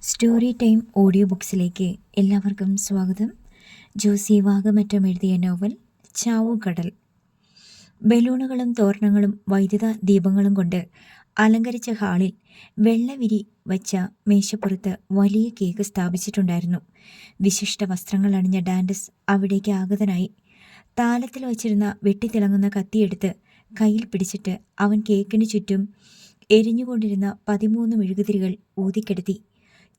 Story time audio ബുക്സിലേക്ക് എല്ലാവർക്കും സ്വാഗതം. ജോസി വാഗമറ്റം എഴുതിയ നോവൽ ചാവുകടൽ. ബലൂണുകളും തോരണങ്ങളും വൈദ്യുത ദീപങ്ങളും കൊണ്ട് അലങ്കരിച്ച ഹാളിൽ വെള്ളവിരി വച്ച മേശപ്പുറത്ത് വലിയ കേക്ക് സ്ഥാപിച്ചിട്ടുണ്ടായിരുന്നു. വിശിഷ്ട വസ്ത്രങ്ങൾ അണിഞ്ഞ ഡാൻഡസ് അവിടേക്ക് ആഗതനായി. താലത്തിൽ വച്ചിരുന്ന വെട്ടിത്തിളങ്ങുന്ന കത്തിയെടുത്ത് കയ്യിൽ പിടിച്ചിട്ട് അവൻ കേക്കിന് ചുറ്റും എരിഞ്ഞുകൊണ്ടിരുന്ന 13 മെഴുകുതിരികൾ ഊതിക്കെടുത്തി.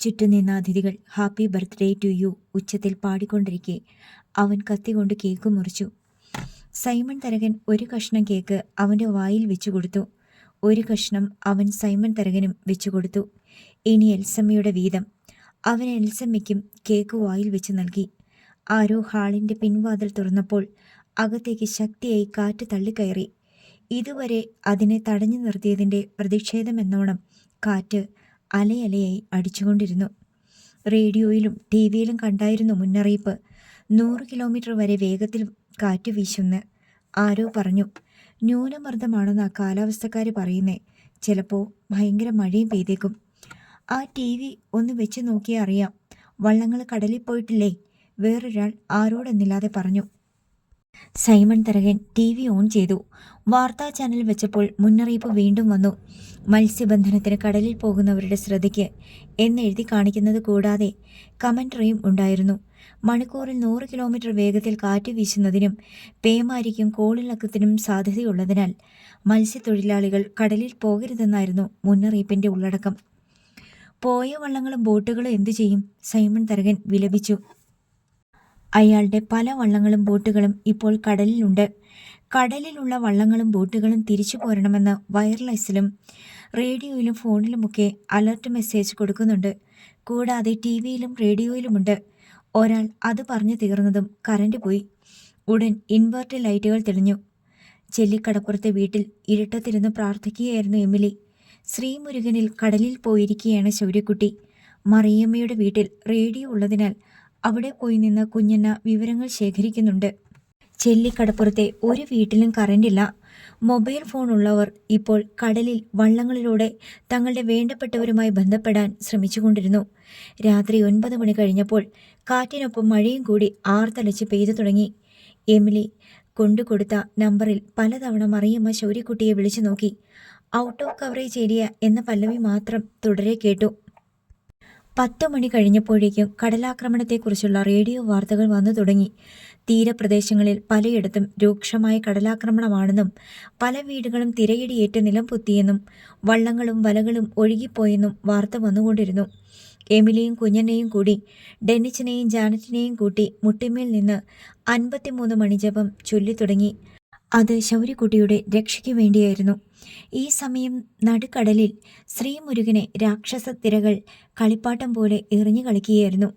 ചുറ്റും നിന്ന അതിഥികൾ ഹാപ്പി ബർത്ത്ഡേ ടു യു ഉച്ചത്തിൽ പാടിക്കൊണ്ടിരിക്കെ അവൻ കത്തികൊണ്ട് കേക്ക് മുറിച്ചു. സൈമൺ തരകൻ ഒരു കഷ്ണം കേക്ക് അവൻ്റെ വായിൽ വെച്ചുകൊടുത്തു. ഒരു കഷ്ണം അവൻ സൈമൺ തരകനും വെച്ചുകൊടുത്തു. ഇനി എൽസമ്മയുടെ വീതം. അവൻ എൽസമ്മയ്ക്കും കേക്ക് വായിൽ വെച്ച് നൽകി. ആരോ ഹാളിൻ്റെ പിൻവാതിൽ തുറന്നപ്പോൾ അകത്തേക്ക് ശക്തിയായി കാറ്റ് തള്ളിക്കയറി. ഇതുവരെ അതിനെ തടഞ്ഞു നിർത്തിയതിൻ്റെ പ്രതിഷേധമെന്നോണം കാറ്റ് അലയലയായി അടിച്ചുകൊണ്ടിരുന്നു. റേഡിയോയിലും ടി വിയിലും കണ്ടായിരുന്നു മുന്നറിയിപ്പ്. 100 കിലോമീറ്റർ വരെ വേഗത്തിൽ കാറ്റ് വീശുമെന്ന് ആരോ പറഞ്ഞു. ന്യൂനമർദ്ദമാണെന്നാ കാലാവസ്ഥക്കാർ പറയുന്നേ. ചിലപ്പോൾ ഭയങ്കര മഴയും പെയ്തേക്കും. ആ ടി വി ഒന്ന് വെച്ച് നോക്കിയാൽ അറിയാം. വള്ളങ്ങൾ കടലിൽ പോയിട്ടില്ലേ? വേറൊരാൾ ആരോടെന്നില്ലാതെ പറഞ്ഞു. Simon Tharakan T V on ചെയ്തു. വാർത്താ ചാനൽ വെച്ചപ്പോൾ മുന്നറിയിപ്പ് വീണ്ടും വന്നു. മത്സ്യബന്ധനത്തിന് കടലിൽ പോകുന്നവരുടെ ശ്രദ്ധയ്ക്ക് എന്നെഴുതി കാണിക്കുന്നത് കൂടാതെ കമൻട്രിയും ഉണ്ടായിരുന്നു. മണിക്കൂറിൽ 100 കിലോമീറ്റർ വേഗത്തിൽ കാറ്റ് വീശുന്നതിനും പേമാരിക്കും കോളിളക്കത്തിനും സാധ്യതയുള്ളതിനാൽ മത്സ്യത്തൊഴിലാളികൾ കടലിൽ പോകരുതെന്നായിരുന്നു മുന്നറിയിപ്പിൻ്റെ ഉള്ളടക്കം. പോയ വള്ളങ്ങളും ബോട്ടുകളും എന്തു ചെയ്യും? സൈമൺ തരകൻ വിലപിച്ചു. അയാളുടെ പല വള്ളങ്ങളും ബോട്ടുകളും ഇപ്പോൾ കടലിലുണ്ട്. കടലിലുള്ള വള്ളങ്ങളും ബോട്ടുകളും തിരിച്ചു പോരണമെന്ന് വയർലെസ്സിലും റേഡിയോയിലും ഫോണിലുമൊക്കെ അലർട്ട് മെസ്സേജ് കൊടുക്കുന്നുണ്ട്. കൂടാതെ ടി വിയിലും റേഡിയോയിലുമുണ്ട്. ഒരാൾ അത് പറഞ്ഞു തീർന്നതും കറണ്ട് പോയി. ഉടൻ ഇൻവെർട്ടർ ലൈറ്റുകൾ തെളിഞ്ഞു. ചെല്ലിക്കടപ്പുറത്തെ വീട്ടിൽ ഇരുട്ടത്തിരുന്ന് പ്രാർത്ഥിക്കുകയായിരുന്നു എമിലി. ശ്രീമുരുകനിൽ കടലിൽ പോയിരിക്കുകയാണ് ശൗര്യക്കുട്ടി. മറിയമ്മയുടെ വീട്ടിൽ റേഡിയോ ഉള്ളതിനാൽ അവിടെ പോയി നിന്ന് കുഞ്ഞന്ന വിവരങ്ങൾ ശേഖരിക്കുന്നുണ്ട്. ചെല്ലിക്കടപ്പുറത്തെ ഒരു വീട്ടിലും കറണ്ടില്ല. മൊബൈൽ ഫോൺ ഉള്ളവർ ഇപ്പോൾ കടലിൽ വള്ളങ്ങളിലൂടെ തങ്ങളുടെ വേണ്ടപ്പെട്ടവരുമായി ബന്ധപ്പെടാൻ ശ്രമിച്ചുകൊണ്ടിരുന്നു. രാത്രി 9 മണി കഴിഞ്ഞപ്പോൾ കാറ്റിനൊപ്പം മഴയും കൂടി ആർത്തലച്ച് പെയ്തു തുടങ്ങി. എമിലി കൊണ്ടുകൊടുത്ത നമ്പറിൽ പലതവണ മറിയമ്മ ശൗര്യക്കുട്ടിയെ വിളിച്ചു നോക്കി. ഔട്ട് ഓഫ് കവറേജ് ഏരിയ എന്ന പല്ലവി മാത്രം തുടരെ കേട്ടു. 10 മണി കഴിഞ്ഞപ്പോഴേക്കും കടലാക്രമണത്തെക്കുറിച്ചുള്ള റേഡിയോ വാർത്തകൾ വന്നു തുടങ്ങി. തീരപ്രദേശങ്ങളിൽ പലയിടത്തും രൂക്ഷമായ കടലാക്രമണമാണെന്നും പല വീടുകളും തിരയിടിയേറ്റ് നിലം പൊത്തിയെന്നും വള്ളങ്ങളും വലകളും ഒഴുകിപ്പോയെന്നും വാർത്ത വന്നുകൊണ്ടിരുന്നു. എമിലിയും കുഞ്ഞനെയും കൂടി ഡെന്നിച്ചനെയും ജാനറ്റിനെയും കൂട്ടി മുട്ടിന്മേൽ നിന്ന് 53 മണി ജപം ചൊല്ലിത്തുടങ്ങി. അത് ശൗര്യക്കുട്ടിയുടെ രക്ഷയ്ക്ക് വേണ്ടിയായിരുന്നു. ഈ സമയം നടുക്കടലിൽ ശ്രീമുരുകനെ രാക്ഷസ തിരകൾ കളിപ്പാട്ടം പോലെ എറിഞ്ഞു കളിക്കുകയായിരുന്നു.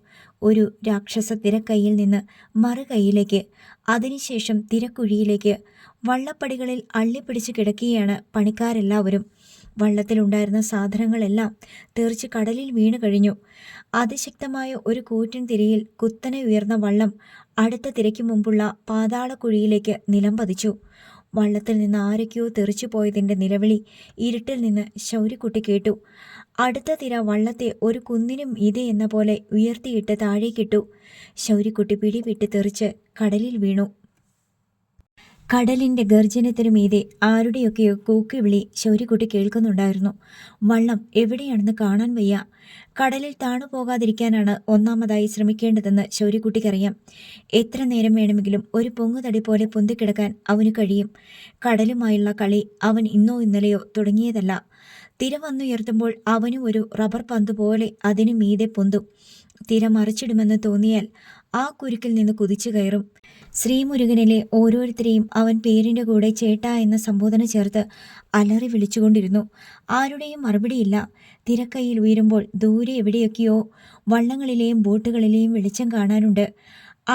ഒരു രാക്ഷസ തിരക്കൈയിൽ നിന്ന് മറുകൈയിലേക്ക്, അതിനുശേഷം തിരക്കുഴിയിലേക്ക്. വള്ളപ്പടികളിൽ അള്ളിപ്പിടിച്ച് കിടക്കുകയാണ് പണിക്കാരെല്ലാവരും. വള്ളത്തിലുണ്ടായിരുന്ന സാധനങ്ങളെല്ലാം തെറിച്ച് കടലിൽ വീണു കഴിഞ്ഞു. അതിശക്തമായ ഒരു കൂറ്റൻ തിരയിൽ കുത്തനെ ഉയർന്ന വള്ളം അടുത്ത തിരയ്ക്ക് മുമ്പുള്ള പാതാളക്കുഴിയിലേക്ക് നിലം പതിച്ചു. വള്ളത്തിൽ നിന്ന് ആരൊക്കെയോ തെറിച്ചു പോയതിൻ്റെ നിലവിളി ഇരുട്ടിൽ നിന്ന് ശൗര്യക്കുട്ടി കേട്ടു. അടുത്ത തിര വള്ളത്തെ ഒരു കുന്നിനും ഇത് എന്ന പോലെ ഉയർത്തിയിട്ട് താഴേക്കിട്ടു. ശൗര്യക്കുട്ടി പിടിവിട്ട് തെറിച്ച് കടലിൽ വീണു. കടലിൻ്റെ ഗർജനത്തിനു മീതെ ആരുടെയൊക്കെയോ കൂക്കിവിളി ശൗര്യക്കുട്ടി കേൾക്കുന്നുണ്ടായിരുന്നു. വള്ളം എവിടെയാണെന്ന് കാണാൻ വയ്യ. കടലിൽ താണുപോകാതിരിക്കാനാണ് ഒന്നാമതായി ശ്രമിക്കേണ്ടതെന്ന് ശൗര്യക്കുട്ടിക്കറിയാം. എത്ര നേരം വേണമെങ്കിലും ഒരു പൊങ്ങുതടി പോലെ പൊന്തിക്കിടക്കാൻ അവന് കഴിയും. കടലുമായുള്ള കളി അവൻ ഇന്നോ ഇന്നലെയോ തുടങ്ങിയതല്ല. തിര വന്നുയർത്തുമ്പോൾ അവനും ഒരു റബ്ബർ പന്ത് പോലെ അതിനു മീതെ പൊന്തും. തിര മറിച്ചിടുമെന്ന് തോന്നിയാൽ ആ കുരുക്കിൽ നിന്ന് കുതിച്ചു കയറും. ശ്രീമുരുകനിലെ ഓരോരുത്തരെയും അവൻ പേരിൻ്റെ കൂടെ ചേട്ടാ എന്ന സംബോധന ചേർത്ത് അലറി വിളിച്ചുകൊണ്ടിരുന്നു. ആരുടെയും മറുപടിയില്ല. തിരക്കൈയിൽ ഉയരുമ്പോൾ ദൂരെ എവിടെയൊക്കെയോ വള്ളങ്ങളിലെയും ബോട്ടുകളിലെയും വെളിച്ചം കാണാനുണ്ട്.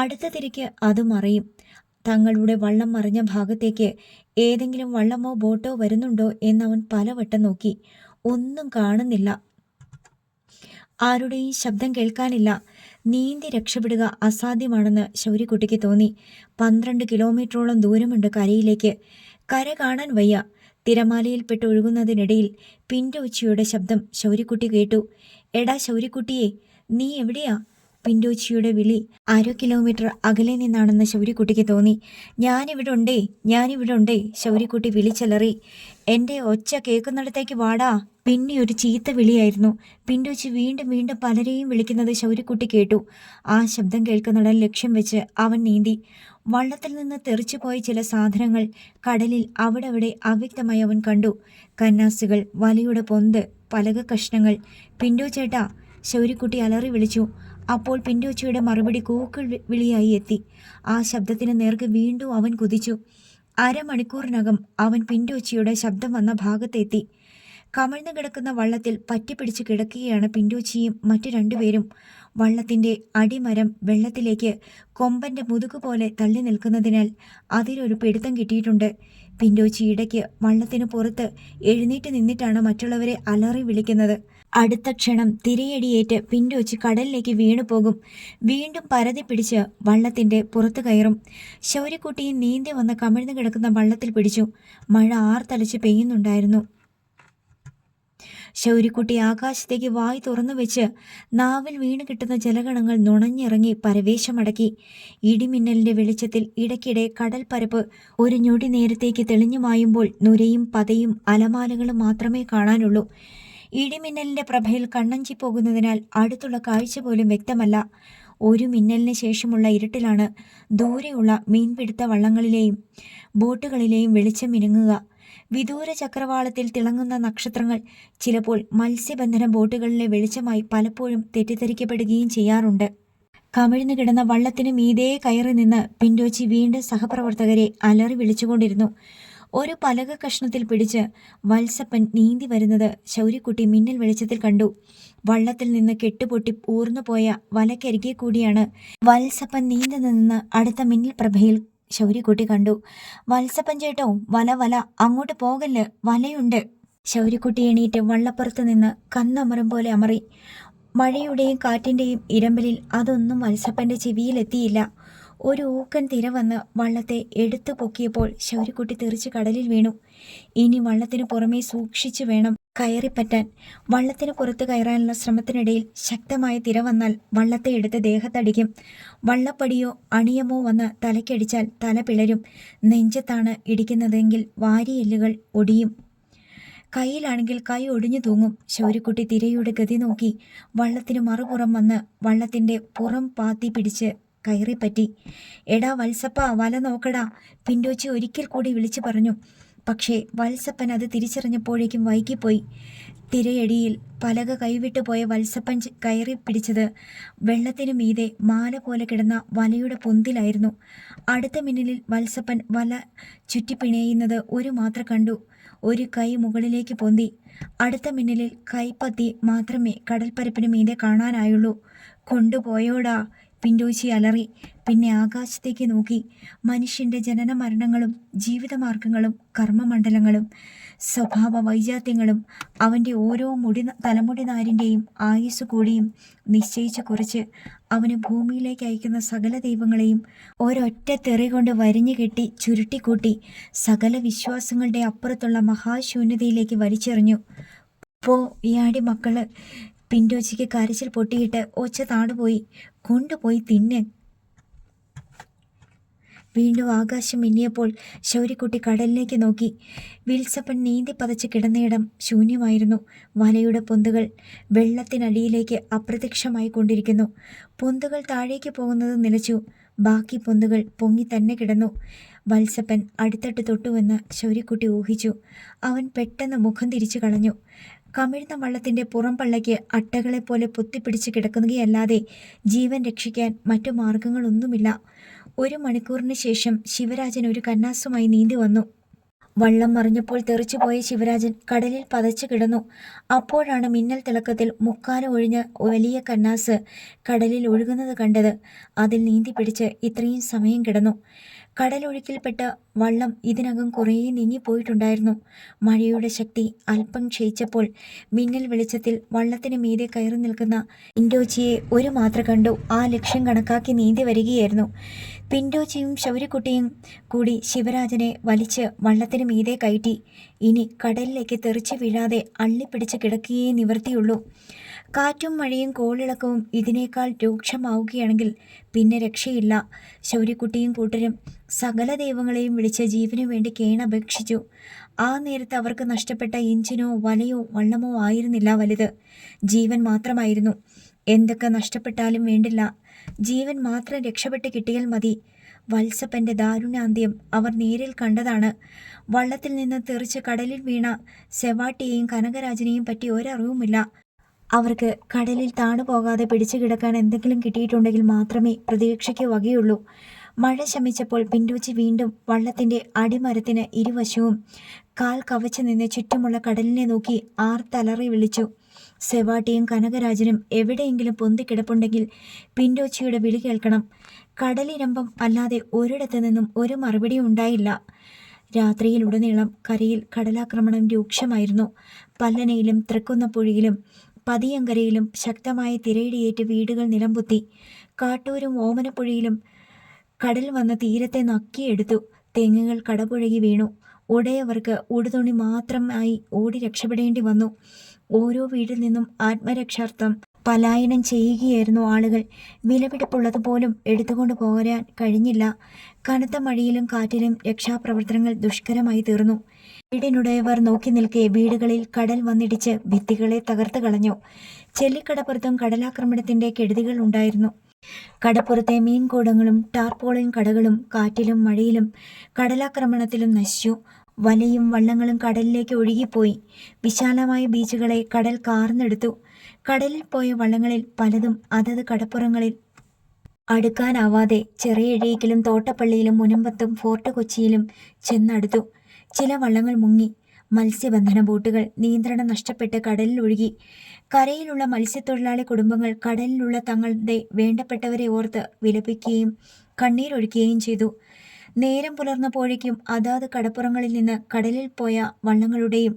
അടുത്ത തിരയ്ക്ക് അത് മറയും. തങ്ങളുടെ വള്ളം മറിഞ്ഞ ഭാഗത്തേക്ക് ഏതെങ്കിലും വള്ളമോ ബോട്ടോ വരുന്നുണ്ടോ എന്നവൻ പലവട്ടം നോക്കി. ഒന്നും കാണുന്നില്ല. ആരുടെയും ശബ്ദം കേൾക്കാനില്ല. നീന്തി രക്ഷപ്പെടുക അസാധ്യമാണെന്ന് ശൗര്യക്കുട്ടിക്ക് തോന്നി. 12 കിലോമീറ്ററോളം ദൂരമുണ്ട് കരയിലേക്ക്. കര കാണാൻ വയ്യ. തിരമാലയിൽപ്പെട്ട് ഒഴുകുന്നതിനിടയിൽ പിൻ്റെ ഉച്ചയുടെ ശബ്ദം ശൗര്യക്കുട്ടി കേട്ടു. എടാ ശൗര്യക്കുട്ടിയെ, നീ എവിടെയാ? പിന്റോച്ചിയുടെ വിളി അര കിലോമീറ്റർ അകലെ നിന്നാണെന്ന് ശൗര്യക്കുട്ടിക്ക് തോന്നി. ഞാനിവിടെ ഉണ്ടേ, ശൗര്യക്കുട്ടി വിളിച്ചലറി. എൻ്റെ ഒച്ച കേൾക്കുന്നിടത്തേക്ക് വാടാ. പിന്നെ ഒരു ചീത്ത വിളിയായിരുന്നു. പിന്റോച്ചി വീണ്ടും വീണ്ടും പലരെയും വിളിക്കുന്നത് ശൗര്യക്കുട്ടി കേട്ടു. ആ ശബ്ദം കേൾക്കുന്നിടം ലക്ഷ്യം വെച്ച് അവൻ നീന്തി. വള്ളത്തിൽ നിന്ന് തെറിച്ചുപോയ ചില സാധനങ്ങൾ കടലിൽ അവിടെ അവ്യക്തമായി അവൻ കണ്ടു. കന്നാസുകൾ, വലയുടെ പൊന്ത്, പലക കഷ്ണങ്ങൾ. പിന്റോ ചേട്ടാ, ശൗര്യക്കുട്ടി അലറി വിളിച്ചു. അപ്പോൾ പിന്റോച്ചിയുടെ മറുപടി കൂക്കിൾ വിളിയായി എത്തി. ആ ശബ്ദത്തിന് നേർക്ക് വീണ്ടും അവൻ കുതിച്ചു. അരമണിക്കൂറിനകം അവൻ പിന്റോച്ചിയുടെ ശബ്ദം വന്ന ഭാഗത്തെത്തി. കമിഴ്ന്നു കിടക്കുന്ന വള്ളത്തിൽ പറ്റിപ്പിടിച്ച് കിടക്കുകയാണ് പിന്റോച്ചിയും മറ്റു രണ്ടുപേരും. വള്ളത്തിൻ്റെ അടിമരം വെള്ളത്തിലേക്ക് കൊമ്പൻ്റെ മുതുകുപോലെ തള്ളി നിൽക്കുന്നതിനാൽ അതിലൊരു പിടുത്തം കിട്ടിയിട്ടുണ്ട്. പിന്റോച്ചി ഇടയ്ക്ക് വള്ളത്തിന് പുറത്ത് എഴുന്നേറ്റ് നിന്നിട്ടാണ് മറ്റുള്ളവരെ അലറി വിളിക്കുന്നത്. അടുത്ത ക്ഷണം തിരയടിയേറ്റ് പിന്റോച്ചി കടലിലേക്ക് വീണു പോകും. വീണ്ടും പരതി പിടിച്ച് വള്ളത്തിൻ്റെ പുറത്ത് കയറും. ശൗര്യക്കുട്ടിയും നീന്തി വന്ന് കമിഴ്ന്നു കിടക്കുന്ന വള്ളത്തിൽ പിടിച്ചു. മഴ ആർത്തലച്ച് പെയ്യുന്നുണ്ടായിരുന്നു. ശൗര്യക്കുട്ടി ആകാശത്തേക്ക് വായി തുറന്നു വെച്ച് നാവിൽ വീണ് കിട്ടുന്ന ജലഗണങ്ങൾ നുണഞ്ഞിറങ്ങി പരവേശമടക്കി. ഇടിമിന്നലിന്റെ വെളിച്ചത്തിൽ ഇടയ്ക്കിടെ കടൽ പരപ്പ് ഒരു ഞൊടി നേരത്തേക്ക് തെളിഞ്ഞു മായുമ്പോൾ നുരയും പതയും അലമാലകളും മാത്രമേ കാണാനുള്ളൂ. ഇടിമിന്നലിന്റെ പ്രഭയിൽ കണ്ണഞ്ചി പോകുന്നതിനാൽ അടുത്തുള്ള കാഴ്ച പോലും വ്യക്തമല്ല. ഒരു മിന്നലിന് ശേഷമുള്ള ഇരുട്ടിലാണ് ദൂരെയുള്ള മീൻപിടുത്ത വള്ളങ്ങളിലെയും ബോട്ടുകളിലെയും വെളിച്ചം മിനുങ്ങുക. വിദൂര ചക്രവാളത്തിൽ തിളങ്ങുന്ന നക്ഷത്രങ്ങൾ ചിലപ്പോൾ മത്സ്യബന്ധന ബോട്ടുകളിലെ വെളിച്ചമായി പലപ്പോഴും തെറ്റിദ്ധരിക്കപ്പെടുകയും ചെയ്യാറുണ്ട്. കമിഴ്ന്നു കിടന്ന വള്ളത്തിന് മീതേ കയറി നിന്ന് പിന്റോച്ചി വീണ്ടും സഹപ്രവർത്തകരെ അലറി വിളിച്ചുകൊണ്ടിരുന്നു. ഒരു പലക കഷ്ണത്തിൽ പിടിച്ച് വത്സപ്പൻ നീന്തി വരുന്നത് ശൗര്യക്കുട്ടി മിന്നൽ വെളിച്ചത്തിൽ കണ്ടു. വള്ളത്തിൽ നിന്ന് കെട്ടുപൊട്ടി ഊർന്നുപോയ വലക്കരികെ കൂടിയാണ് വത്സപ്പൻ നീന്തി നിന്ന് അടുത്ത മിന്നൽ പ്രഭയിൽ ശൗര്യക്കുട്ടി കണ്ടു. വത്സപ്പൻ ചേട്ടോ, വല അങ്ങോട്ട് പോകല്ല്, വലയുണ്ട്. ശൗര്യക്കുട്ടി എണീറ്റ് വള്ളപ്പുറത്ത് നിന്ന് കന്നമരം പോലെ അമറി. മഴയുടെയും കാറ്റിൻ്റെയും ഇരമ്പലിൽ അതൊന്നും വത്സപ്പൻ്റെ ചെവിയിലെത്തിയില്ല. ഒരു ഊക്കൻ തിര വന്ന് വള്ളത്തെ എടുത്തു പൊക്കിയപ്പോൾ ശൗര്യക്കുട്ടി തെറിച്ച് കടലിൽ വീണു. ഇനി വള്ളത്തിന് പുറമേ സൂക്ഷിച്ചു വേണം കയറിപ്പറ്റാൻ. വള്ളത്തിന് പുറത്ത് കയറാനുള്ള ശ്രമത്തിനിടയിൽ ശക്തമായ തിര വന്നാൽ വള്ളത്തെ എടുത്ത് ദേഹത്തടിക്കും. വള്ളപ്പടിയോ അണിയമോ വന്ന് തലയ്ക്കടിച്ചാൽ തല പിളരും. നെഞ്ചത്താണ് ഇടിക്കുന്നതെങ്കിൽ വാരിയെല്ലുകൾ ഒടിയും. കയ്യിലാണെങ്കിൽ കൈ ഒടിഞ്ഞു തൂങ്ങും. ശൗര്യക്കുട്ടി തിരയുടെ ഗതി നോക്കി വള്ളത്തിന് മറുപുറം വന്ന് വള്ളത്തിൻ്റെ പുറം പാത്തി പിടിച്ച് കയറിപ്പറ്റി. എടാ വത്സപ്പ, വല നോക്കടാ, പിന്റോച്ചി ഒരിക്കൽ കൂടി വിളിച്ചു പറഞ്ഞു. പക്ഷേ വത്സപ്പൻ അത് തിരിച്ചറിഞ്ഞപ്പോഴേക്കും വൈകിപ്പോയി. തിരയടിയിൽ പലക കൈവിട്ടു പോയ വത്സപ്പൻ കയറി പിടിച്ചത് വെള്ളത്തിനു മീതെ മാല പോലെ കിടന്ന വലയുടെ പൊന്തിലായിരുന്നു. അടുത്ത മിന്നലിൽ വത്സപ്പൻ വല ചുറ്റിപ്പിണയുന്നത് ഒരു മാത്രം കണ്ടു. ഒരു കൈ മുകളിലേക്ക് പൊന്തി. അടുത്ത മിന്നലിൽ കൈപ്പത്തി മാത്രമേ കടൽപ്പരപ്പിന് മീതെ കാണാനായുള്ളൂ. കൊണ്ടുപോയോടാ, പിന്റോച്ചി അലറി. പിന്നെ ആകാശത്തേക്ക് നോക്കി. മനുഷ്യൻ്റെ ജനന മരണങ്ങളും ജീവിതമാർഗങ്ങളും കർമ്മമണ്ഡലങ്ങളും സ്വഭാവ വൈജാത്യങ്ങളും അവൻ്റെ ഓരോ തലമുടി നാരിൻ്റെയും ആയുസ് കൂടിയും നിശ്ചയിച്ചു കുറിച്ച് അവന് ഭൂമിയിലേക്ക് അയക്കുന്ന സകല ദൈവങ്ങളെയും ഒരൊറ്റ തെറി കൊണ്ട് വരിഞ്ഞു കെട്ടി ചുരുട്ടിക്കൂട്ടി സകല വിശ്വാസങ്ങളുടെ അപ്പുറത്തുള്ള മഹാശൂന്യതയിലേക്ക് വലിച്ചെറിഞ്ഞു. പോ യാടി മക്കള്. പിന്റോച്ചിക്ക് കരച്ചിൽ പൊട്ടിയിട്ട് ഒച്ച താടുപോയി. കൊണ്ടുപോയി തിന്ന്. വീണ്ടും ആകാശം മിന്നിയപ്പോൾ ശൗര്യക്കുട്ടി കടലിലേക്ക് നോക്കി. വിൽസപ്പൻ നീന്തി പതച്ച് കിടന്നയിടം ശൂന്യമായിരുന്നു. വലയുടെ പൊന്തുകൾ വെള്ളത്തിനടിയിലേക്ക് അപ്രത്യക്ഷമായി കൊണ്ടിരിക്കുന്നു. പൊന്തുകൾ താഴേക്ക് പോകുന്നത് നിലച്ചു. ബാക്കി പൊന്തുകൾ പൊങ്ങി തന്നെ കിടന്നു. വത്സപ്പൻ അടിത്തട്ട് തൊട്ടുവെന്ന് ശൗര്യക്കുട്ടി ഊഹിച്ചു. അവൻ പെട്ടെന്ന് മുഖം തിരിച്ചു കളഞ്ഞു. കമിഴ്ന്ന വള്ളത്തിൻ്റെ പുറം പള്ളയ്ക്ക് അട്ടകളെപ്പോലെ പൊത്തിപ്പിടിച്ച് കിടക്കുകയല്ലാതെ ജീവൻ രക്ഷിക്കാൻ മറ്റു മാർഗങ്ങളൊന്നുമില്ല. 1 മണിക്കൂറിന് ശേഷം ശിവരാജൻ ഒരു കന്നാസുമായി നീന്തി വന്നു. വള്ളം മറിഞ്ഞപ്പോൾ തെറിച്ചുപോയ ശിവരാജൻ കടലിൽ പതച്ചു കിടന്നു. അപ്പോഴാണ് മിന്നൽ തിളക്കത്തിൽ മുക്കാലും ഒഴിഞ്ഞ വലിയ കന്നാസ് കടലിൽ ഒഴുകുന്നത് കണ്ടത്. അതിൽ നീന്തി പിടിച്ച് ഇത്രയും സമയം കിടന്നു. കടലൊഴുക്കിൽപ്പെട്ട വള്ളം ഇതിനകം കുറേ നീങ്ങിപ്പോയിട്ടുണ്ടായിരുന്നു. മഴയുടെ ശക്തി അല്പം ക്ഷയിച്ചപ്പോൾ മിന്നൽ വെളിച്ചത്തിൽ വള്ളത്തിന് മീതെ കയറി നിൽക്കുന്ന പിന്റോച്ചിയെ ഒരു മാത്ര കണ്ടു. ആ ലക്ഷ്യം കണക്കാക്കി നീന്തി വരികയായിരുന്നു. പിന്റോച്ചിയും ശൗര്യക്കുട്ടിയും കൂടി ശിവരാജനെ വലിച്ച് വള്ളത്തിന് മീതെ കയറ്റി. ഇനി കടലിലേക്ക് തെറിച്ചു വീഴാതെ അള്ളിപ്പിടിച്ച് കിടക്കുകയേ നിവർത്തിയുള്ളൂ. കാറ്റും മഴയും കോളിളക്കവും ഇതിനേക്കാൾ രൂക്ഷമാവുകയാണെങ്കിൽ പിന്നെ രക്ഷയില്ല. ശൗര്യക്കുട്ടിയും കൂട്ടരും സകല ദൈവങ്ങളെയും വിളിച്ച് ജീവനു വേണ്ടി കേണപേക്ഷിച്ചു. ആ നേരത്ത് അവർക്ക് നഷ്ടപ്പെട്ട എഞ്ചിനോ വലയോ വള്ളമോ ആയിരുന്നില്ല വലുത്, ജീവൻ മാത്രമായിരുന്നു. എന്തൊക്കെ നഷ്ടപ്പെട്ടാലും വേണ്ടില്ല, ജീവൻ മാത്രം രക്ഷപ്പെട്ട് കിട്ടിയാൽ മതി. വത്സപ്പൻ്റെ ദാരുണാന്ത്യം അവർ നേരിൽ കണ്ടതാണ്. വള്ളത്തിൽ നിന്ന് തെറിച്ച് കടലിൽ വീണ സെവാട്ടിയെയും കനകരാജനെയും പറ്റി ഒരറിവുമില്ല. അവർക്ക് കടലിൽ താണുപോകാതെ പിടിച്ചു കിടക്കാൻ എന്തെങ്കിലും കിട്ടിയിട്ടുണ്ടെങ്കിൽ മാത്രമേ പ്രതീക്ഷയ്ക്ക് വകയുള്ളൂ. മഴ ശമിച്ചപ്പോൾ പിൻഡൂച്ചി വീണ്ടും വള്ളത്തിൻ്റെ അടിമരത്തിന് ഇരുവശവും കാൽ കവച്ചു നിന്ന് ചുറ്റുമുള്ള കടലിനെ നോക്കി ആർത്തലറി വിളിച്ചു. സെവാട്ടിയും കനകരാജനും എവിടെയെങ്കിലും പൊന്തിക്കിടപ്പുണ്ടെങ്കിൽ പിൻഡോച്ചിയുടെ വിളി കേൾക്കണം. കടലിരമ്പം അല്ലാതെ ഒരിടത്തു നിന്നും ഒരു മറുപടിയും ഉണ്ടായില്ല. രാത്രിയിലുടനീളം കരയിൽ കടലാക്രമണം രൂക്ഷമായിരുന്നു. പല്ലനയിലും തൃക്കുന്നപ്പുഴയിലും പതിയങ്കരയിലും ശക്തമായ തിരയിടിയേറ്റ് വീടുകൾ നിലംപൊത്തി. കാട്ടൂരും ഓമനപ്പുഴയിലും കടൽ വന്ന തീരത്തെ നക്കിയെടുത്തു. തെങ്ങുകൾ കടപുഴകി വീണു. ഉടയവർക്ക് ഉടുതുണി മാത്രമായി ഓടി രക്ഷപ്പെടേണ്ടി വന്നു. ഓരോ വീട്ടിൽ നിന്നും ആത്മരക്ഷാർത്ഥം പലായനം ചെയ്യുകയായിരുന്നു ആളുകൾ. വിലപിടിപ്പുള്ളതുപോലും എടുത്തുകൊണ്ട് പോരാൻ കഴിഞ്ഞില്ല. കനത്ത മഴയിലും കാറ്റിലും രക്ഷാപ്രവർത്തനങ്ങൾ ദുഷ്കരമായി തീർന്നു. വീടിനുടയവർ നോക്കി നിൽക്കെ വീടുകളിൽ കടൽ വന്നിടിച്ച് ഭിത്തികളെ തകർത്ത് കളഞ്ഞു. ചെല്ലിക്കടപ്പുറത്തും കടലാക്രമണത്തിന്റെ കെടുതികൾ ഉണ്ടായിരുന്നു. കടപ്പുറത്തെ മീൻകൂടങ്ങളും ടാർപോളിൻ കടകളും കാറ്റിലും മഴയിലും കടലാക്രമണത്തിലും നശിച്ചു. വലയും വള്ളങ്ങളും കടലിലേക്ക് ഒഴുകിപ്പോയി. വിശാലമായ ബീച്ചുകളെ കടൽ കാർന്നെടുത്തു. കടലിൽ പോയ വള്ളങ്ങളിൽ പലതും അതത് കടപ്പുറങ്ങളിൽ അടുക്കാനാവാതെ ചെറിയഴീക്കിലും തോട്ടപ്പള്ളിയിലും മുനമ്പത്തും ഫോർട്ട് കൊച്ചിയിലും ചെന്നടുത്തു. ചില വള്ളങ്ങൾ മുങ്ങി. മത്സ്യബന്ധന ബോട്ടുകൾ നിയന്ത്രണം നഷ്ടപ്പെട്ട് കടലിൽ ഒഴുകി. കരയിലുള്ള മത്സ്യത്തൊഴിലാളി കുടുംബങ്ങൾ കടലിലുള്ള തങ്ങളുടെ വേണ്ടപ്പെട്ടവരെ ഓർത്ത് വിലപിക്കുകയും കണ്ണീരൊഴുക്കുകയും ചെയ്തു. നേരം പുലർന്നപ്പോഴേക്കും അതാത് കടപ്പുറങ്ങളിൽ നിന്ന് കടലിൽ പോയ വള്ളങ്ങളുടെയും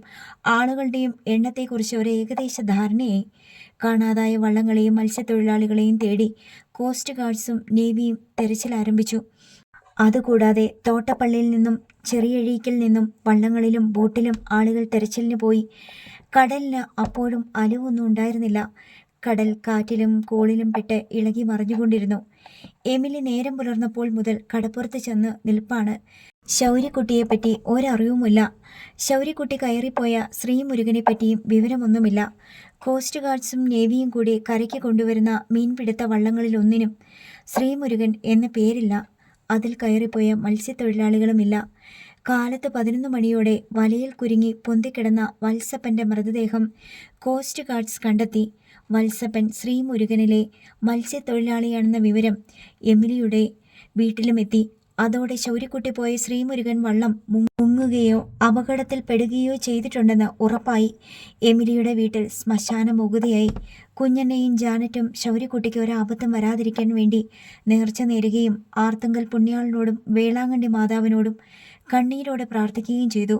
ആളുകളുടെയും എണ്ണത്തെക്കുറിച്ച് ഒരു ഏകദേശ ധാരണയായി. കാണാതായ വള്ളങ്ങളെയും മത്സ്യത്തൊഴിലാളികളെയും തേടി കോസ്റ്റ് ഗാർഡ്സും നേവിയും തെരച്ചിൽ ആരംഭിച്ചു. അതുകൂടാതെ തോട്ടപ്പള്ളിയിൽ നിന്നും ചെറിയഴീക്കിൽ നിന്നും വള്ളങ്ങളിലും ബോട്ടിലും ആളുകൾ തെരച്ചിലിന് പോയി. കടലിന് അപ്പോഴും അലിവൊന്നും ഉണ്ടായിരുന്നില്ല. കടൽ കാറ്റിലും കോളിലും പെട്ട് ഇളകി മറിഞ്ഞുകൊണ്ടിരുന്നു. എമിലി നേരം പുലർന്നപ്പോൾ മുതൽ കടപ്പുറത്ത് ചെന്ന് നിൽപ്പാണ്. ശൗര്യക്കുട്ടിയെപ്പറ്റി ഒരറിവുമില്ല. ശൗര്യക്കുട്ടി കയറിപ്പോയ ശ്രീമുരുകനെ പറ്റിയും വിവരമൊന്നുമില്ല. കോസ്റ്റ് ഗാർഡ്സും നേവിയും കൂടി കരയ്ക്ക് കൊണ്ടുവരുന്ന മീൻപിടുത്ത വള്ളങ്ങളിലൊന്നിനും ശ്രീമുരുകൻ എന്ന പേരില്ല. അതിൽ കയറിപ്പോയ മത്സ്യത്തൊഴിലാളികളുമില്ല. കാലത്ത് 11 മണിയോടെ വലയിൽ കുരുങ്ങി പൊന്തിക്കിടന്ന വത്സപ്പൻ്റെ മൃതദേഹം കോസ്റ്റ് ഗാർഡ്സ് കണ്ടെത്തി. വത്സപ്പൻ ശ്രീമുരുകനിലെ മത്സ്യത്തൊഴിലാളിയാണെന്ന വിവരം എമിലിയുടെ വീട്ടിലുമെത്തി. അതോടെ ശൗര്യക്കുട്ടി പോയ ശ്രീമുരുകൻ വള്ളം മുങ്ങുകയോ അപകടത്തിൽപ്പെടുകയോ ചെയ്തിട്ടുണ്ടെന്ന് ഉറപ്പായി. എമിലിയുടെ വീട്ടിൽ ശ്മശാന മുകുതിയായി. കുഞ്ഞണ്ണയും ജാനറ്റും ശൗര്യക്കുട്ടിക്ക് ഒരാപത്തും വരാതിരിക്കാൻ വേണ്ടി നേർച്ച നേരുകയും ആർത്തുങ്കൽ പുണ്യാളിനോടും വേളാങ്കണ്ണി മാതാവിനോടും കണ്ണീരോടെ പ്രാർത്ഥിക്കുകയും ചെയ്തു.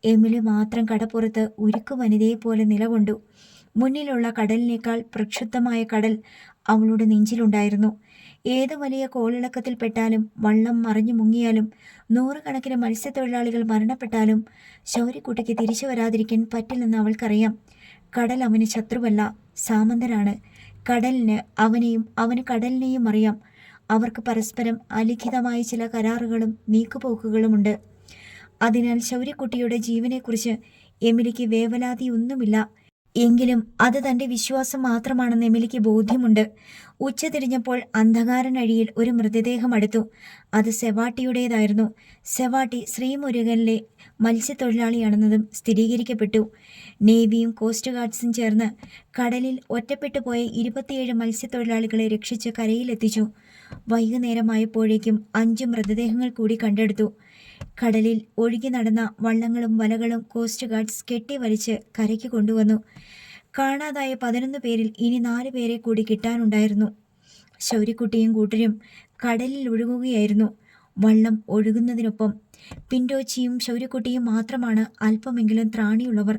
എമിലി മാത്രം കടപ്പുറത്ത് ഉരുക്കു വനിതയെപ്പോലെ നിലകൊണ്ടു. മുന്നിലുള്ള കടലിനേക്കാൾ പ്രക്ഷുബ്ധമായ കടൽ അവളുടെ നെഞ്ചിലുണ്ടായിരുന്നു. ഏത് വലിയ കോളിളക്കത്തിൽപ്പെട്ടാലും വള്ളം മറിഞ്ഞു മുങ്ങിയാലും നൂറുകണക്കിന് മത്സ്യത്തൊഴിലാളികൾ മരണപ്പെട്ടാലും ശൗര്യക്കുട്ടിക്ക് തിരിച്ചു വരാതിരിക്കാൻ പറ്റില്ലെന്ന് അവൾക്കറിയാം. കടൽ അവന് ശത്രുവല്ല, സാമന്തനാണ്. കടലിന് അവനെയും അവന് കടലിനെയും അറിയാം. അവർക്ക് പരസ്പരം അലിഖിതമായ ചില കരാറുകളും നീക്കുപോക്കുകളുമുണ്ട്. അതിനാൽ ശൗര്യക്കുട്ടിയുടെ ജീവനെക്കുറിച്ച് എമിലിക്ക് വേവലാതിയൊന്നുമില്ല. എങ്കിലും അത് തൻ്റെ വിശ്വാസം മാത്രമാണെന്ന് എമിലിക്ക് ബോധ്യമുണ്ട്. ഉച്ചതിരിഞ്ഞപ്പോൾ അന്ധകാരനഴിയിൽ ഒരു മൃതദേഹം അടുത്തു. അത് സെവാട്ടിയുടേതായിരുന്നു. സെവാട്ടി ശ്രീമുരുകനിലെ മത്സ്യത്തൊഴിലാളിയാണെന്നതും സ്ഥിരീകരിക്കപ്പെട്ടു. നേവിയും കോസ്റ്റ് ഗാർഡ്സും ചേർന്ന് കടലിൽ ഒറ്റപ്പെട്ടു പോയ 27 മത്സ്യത്തൊഴിലാളികളെ രക്ഷിച്ച് കരയിലെത്തിച്ചു. വൈകുന്നേരമായപ്പോഴേക്കും 5 മൃതദേഹങ്ങൾ കൂടി കണ്ടെടുത്തു. കടലിൽ ഒഴുകി നടന്ന വള്ളങ്ങളും വലകളും കോസ്റ്റ് ഗാർഡ്സ് കെട്ടിവലിച്ച് കരയ്ക്ക് കൊണ്ടുവന്നു. കാണാതായ 11 പേരിൽ ഇനി 4 പേരെ കൂടി കിട്ടാനുണ്ടായിരുന്നു. ശൗര്യക്കുട്ടിയും കൂട്ടരും കടലിൽ ഒഴുകുകയായിരുന്നു. വള്ളം ഒഴുകുന്നതിനൊപ്പം പിൻഡോച്ചിയും ശൗര്യക്കുട്ടിയും മാത്രമാണ് അല്പമെങ്കിലും ത്രാണിയുള്ളവർ.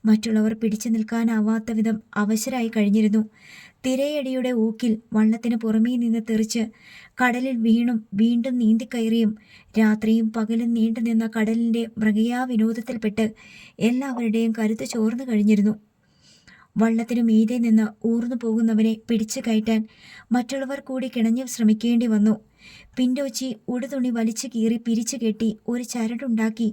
മറ്റുള്ളവർ പിടിച്ചു നിൽക്കാനാവാത്ത വിധം അവശരായി കഴിഞ്ഞിരുന്നു. തിരയടിയുടെ ഊക്കിൽ വള്ളത്തിന് പുറമേ നിന്ന് തെറിച്ച് കടലിൽ വീണും വീണ്ടും നീന്തിക്കയറിയും രാത്രിയും പകലും നീണ്ടുനിന്ന കടലിൻ്റെ മൃഗയാ വിനോദത്തിൽപ്പെട്ട് എല്ലാവരുടെയും കരുത്ത് ചോർന്നു കഴിഞ്ഞിരുന്നു. വള്ളത്തിനു മീതെ നിന്ന് ഊർന്നു പോകുന്നവനെ പിടിച്ചു കയറ്റാൻ മറ്റുള്ളവർ കൂടി കിണഞ്ഞു ശ്രമിക്കേണ്ടി വന്നു. പിൻഡോച്ചി ഉടുതുണി വലിച്ചു കീറി പിരിച്ചു കെട്ടി ഒരു ചരടുണ്ടാക്കി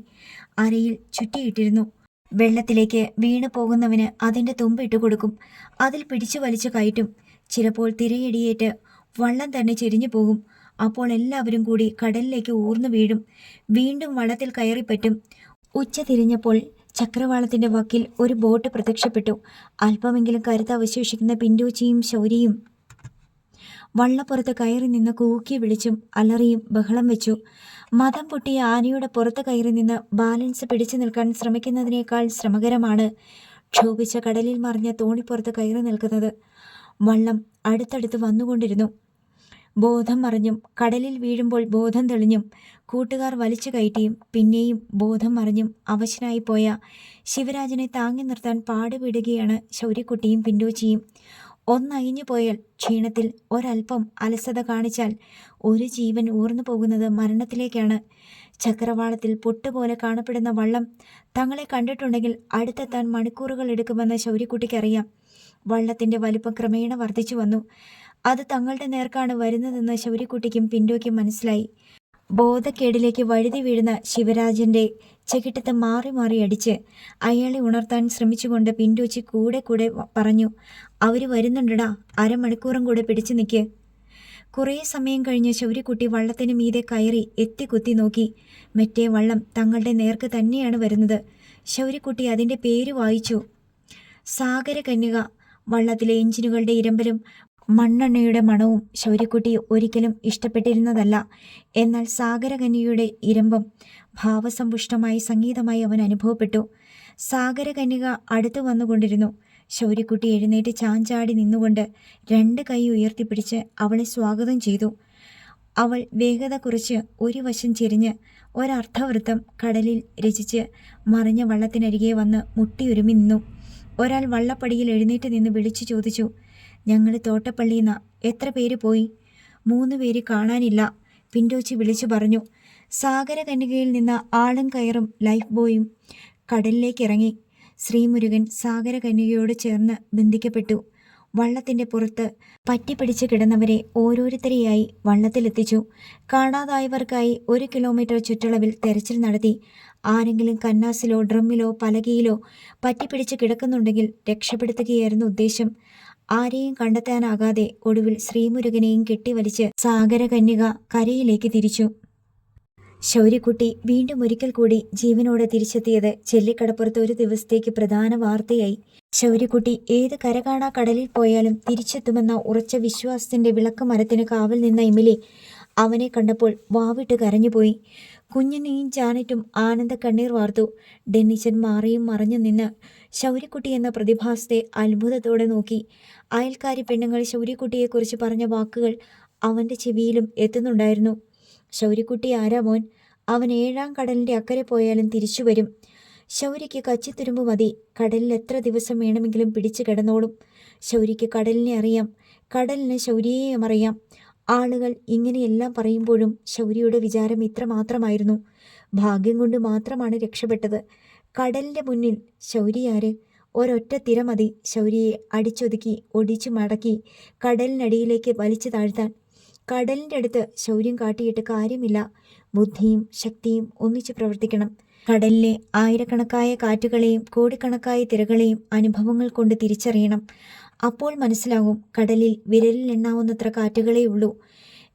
അരയിൽ ചുറ്റിയിട്ടിരുന്നു. വെള്ളത്തിലേക്ക് വീണു പോകുന്നവന് അതിൻ്റെ തുമ്പിട്ട് കൊടുക്കും. അതിൽ പിടിച്ചു വലിച്ചു കയറ്റും. ചിലപ്പോൾ തിരയടിയേറ്റ് വള്ളം തന്നെ ചെരിഞ്ഞു പോകും. അപ്പോൾ എല്ലാവരും കൂടി കടലിലേക്ക് ഊർന്നു വീഴും. വീണ്ടും വള്ളത്തിൽ കയറിപ്പറ്റും. ഉച്ച തിരിഞ്ഞപ്പോൾ ചക്രവാളത്തിന്റെ വക്കിൽ ഒരു ബോട്ട് പ്രത്യക്ഷപ്പെട്ടു. അല്പമെങ്കിലും കരുത്ത് അവശേഷിക്കുന്ന പിൻഡോച്ചിയും ശൗര്യയും വള്ളപ്പുറത്ത് കയറി നിന്ന് കൂക്കി വിളിച്ചും അലറിയും ബഹളം വെച്ചു. മദം പൊട്ടിയ ആനയുടെ പുറത്ത് കയറി നിന്ന് ബാലൻസ് പിടിച്ചു നിൽക്കാൻ ശ്രമിക്കുന്നതിനേക്കാൾ ശ്രമകരമാണ് ക്ഷോഭിച്ച കടലിൽ മറിഞ്ഞ തോണിപ്പുറത്ത് കയറി നിൽക്കുന്നത്. വള്ളം അടുത്തടുത്ത് വന്നുകൊണ്ടിരുന്നു. ബോധം മറിഞ്ഞും കടലിൽ വീഴുമ്പോൾ ബോധം തെളിഞ്ഞും കൂട്ടുകാർ വലിച്ചു കയറ്റിയും പിന്നെയും ബോധം മറിഞ്ഞും അവശനായി പോയ ശിവരാജനെ താങ്ങി നിർത്താൻ പാടുപെടുകയാണ് ശൗര്യക്കുട്ടിയും പിൻഡോച്ചിയും. ഒന്നയഞ്ഞു പോയാൽ, ക്ഷീണത്തിൽ ഒരൽപ്പം അലസത കാണിച്ചാൽ ഒരു ജീവൻ ഊർന്നു പോകുന്നത് മരണത്തിലേക്കാണ്. ചക്രവാളത്തിൽ പൊട്ടുപോലെ കാണപ്പെടുന്ന വള്ളം തങ്ങളെ കണ്ടിട്ടുണ്ടെങ്കിൽ അടുത്തെത്താൻ മണിക്കൂറുകൾ എടുക്കുമെന്ന് ശൗര്യക്കുട്ടിക്കറിയാം. വള്ളത്തിൻ്റെ വലിപ്പം ക്രമേണ വർദ്ധിച്ചു വന്നു. അത് തങ്ങളുടെ നേർക്കാണ് വരുന്നതെന്ന് ശൗര്യക്കുട്ടിക്കും പിൻഡോയ്ക്കും മനസ്സിലായി. ബോധക്കേടിലേക്ക് വഴുതി വീഴുന്ന ശിവരാജന്റെ ചെകിട്ടത്ത് മാറി മാറി അടിച്ച് അയാളെ ഉണർത്താൻ ശ്രമിച്ചുകൊണ്ട് പിൻഡോച്ചി കൂടെ കൂടെ പറഞ്ഞു, "അവര് വരുന്നുണ്ടടാ, അരമണിക്കൂറും കൂടെ പിടിച്ചു നിൽക്ക്." കുറേ സമയം കഴിഞ്ഞ് ശൗര്യക്കുട്ടി വള്ളത്തിന് മീതെ കയറി എത്തിക്കുത്തി നോക്കി. മറ്റേ വള്ളം തങ്ങളുടെ നേർക്ക് തന്നെയാണ് വരുന്നത്. ശൗര്യക്കുട്ടി അതിൻ്റെ പേര് വായിച്ചു. സാഗരകന്യക. വള്ളത്തിലെ എഞ്ചിനുകളുടെ ഇരമ്പലും മണ്ണെണ്ണയുടെ മണവും ശൗര്യക്കുട്ടി ഒരിക്കലും ഇഷ്ടപ്പെട്ടിരുന്നതല്ല. എന്നാൽ സാഗരകന്യകയുടെ ഇരമ്പം ഭാവസമ്പുഷ്ടമായ സംഗീതമായി അവൻ അനുഭവപ്പെട്ടു. സാഗരകന്യക അടുത്തു വന്നുകൊണ്ടിരുന്നു. ശൗര്യക്കുട്ടി എഴുന്നേറ്റ് ചാഞ്ചാടി നിന്നുകൊണ്ട് 2 കൈ ഉയർത്തിപ്പിടിച്ച് അവളെ സ്വാഗതം ചെയ്തു. അവൾ വേഗത കുറച്ച് ഒരു വശം ചെരിഞ്ഞ് ഒരർദ്ധവൃത്തം കടലിൽ രചിച്ച് മറിഞ്ഞ വള്ളത്തിനരികെ വന്ന് മുട്ടിയൊരുമി നിന്നു. ഒരാൾ വള്ളപ്പടിയിൽ എഴുന്നേറ്റ് നിന്ന് വിളിച്ചു ചോദിച്ചു, "ഞങ്ങൾ തോട്ടപ്പള്ളിന്ന് എത്ര പേര് പോയി?" 3 പേര് കാണാനില്ല, പിൻഡോച്ചി വിളിച്ചു പറഞ്ഞു. സാഗരകന്യകയിൽ നിന്ന് ആളും കയറും ലൈഫ് ബോയും കടലിലേക്ക് ഇറങ്ങി. ശ്രീമുരുകൻ സാഗരകന്യകയോട് ചേർന്ന് ബന്ധിക്കപ്പെട്ടു. വള്ളത്തിൻ്റെ പുറത്ത് പറ്റിപ്പിടിച്ച് കിടന്നവരെ ഓരോരുത്തരെയായി വള്ളത്തിലെത്തിച്ചു. കാണാതായവർക്കായി 1 കിലോമീറ്റർ ചുറ്റളവിൽ തെരച്ചിൽ നടത്തി. ആരെങ്കിലും കന്നാസിലോ ഡ്രമ്മിലോ പലകയിലോ പറ്റിപ്പിടിച്ച് കിടക്കുന്നുണ്ടെങ്കിൽ രക്ഷപ്പെടുത്തുകയായിരുന്നു ഉദ്ദേശം. ആരെയും കണ്ടെത്താനാകാതെ ഒടുവിൽ ശ്രീമുരുകനെയും കെട്ടിവലിച്ച് സാഗരകന്യക കരയിലേക്ക് തിരിച്ചു. ശൗര്യക്കുട്ടി വീണ്ടും ഒരിക്കൽ കൂടി ജീവനോടെ തിരിച്ചെത്തിയത് ചെല്ലിക്കടപ്പുറത്ത് ഒരു ദിവസത്തേക്ക് പ്രധാന വാർത്തയായി. ശൗര്യക്കുട്ടി ഏത് കരകാണാ കടലിൽ പോയാലും തിരിച്ചെത്തുമെന്ന ഉറച്ച വിശ്വാസത്തിന്റെ വിളക്കുമരത്തിന് കാവൽ നിന്ന എമിലി അവനെ കണ്ടപ്പോൾ വാവിട്ട് കരഞ്ഞുപോയി. കുഞ്ഞിനെയും ജാനറ്റും ആനന്ദ കണ്ണീർ വാർത്തു. ഡെന്നിച്ചൻ മാറിയും മറഞ്ഞു നിന്ന് ശൗര്യക്കുട്ടി എന്ന പ്രതിഭാസത്തെ അത്ഭുതത്തോടെ നോക്കി. അയൽക്കാരി പെണ്ണുങ്ങൾ ശൗര്യക്കുട്ടിയെക്കുറിച്ച് പറഞ്ഞ വാക്കുകൾ അവൻ്റെ ചെവിയിലും എത്തുന്നുണ്ടായിരുന്നു. ശൗര്യക്കുട്ടി ആരാ മോൻ? അവൻ 7-ാം കടലിൻ്റെ അക്കരെ പോയാലും തിരിച്ചു വരും. ശൗര്യയ്ക്ക് കച്ചിത്തുരുമ്പ് മതി. കടലിൽ എത്ര ദിവസം വേണമെങ്കിലും പിടിച്ചു കിടന്നോളും. ശൗര്യയ്ക്ക് കടലിനെ അറിയാം, കടലിന് ശൗര്യയെയും അറിയാം. ആളുകൾ ഇങ്ങനെയെല്ലാം പറയുമ്പോഴും ശൗര്യയുടെ വിചാരം ഇത്ര മാത്രമായിരുന്നു. ഭാഗ്യം കൊണ്ട് മാത്രമാണ് രക്ഷപ്പെട്ടത്. കടലിൻ്റെ മുന്നിൽ ശൗര്യാര്? ഒരൊറ്റ തിര മതി ശൗര്യയെ അടിച്ചൊതുക്കി ഒടിച്ചു മടക്കി കടലിനടിയിലേക്ക് വലിച്ചു താഴ്ത്താൻ. കടലിൻ്റെ അടുത്ത് ശൗര്യം കാട്ടിയിട്ട് കാര്യമില്ല. ബുദ്ധിയും ശക്തിയും ഒന്നിച്ച് പ്രവർത്തിക്കണം. കടലിലെ ആയിരക്കണക്കായ കാറ്റുകളെയും കോടിക്കണക്കായ തിരകളെയും അനുഭവങ്ങൾ കൊണ്ട് തിരിച്ചറിയണം. അപ്പോൾ മനസ്സിലാകും കടലിൽ വിരലിൽ എണ്ണാവുന്നത്ര കാറ്റുകളേ ഉള്ളൂ,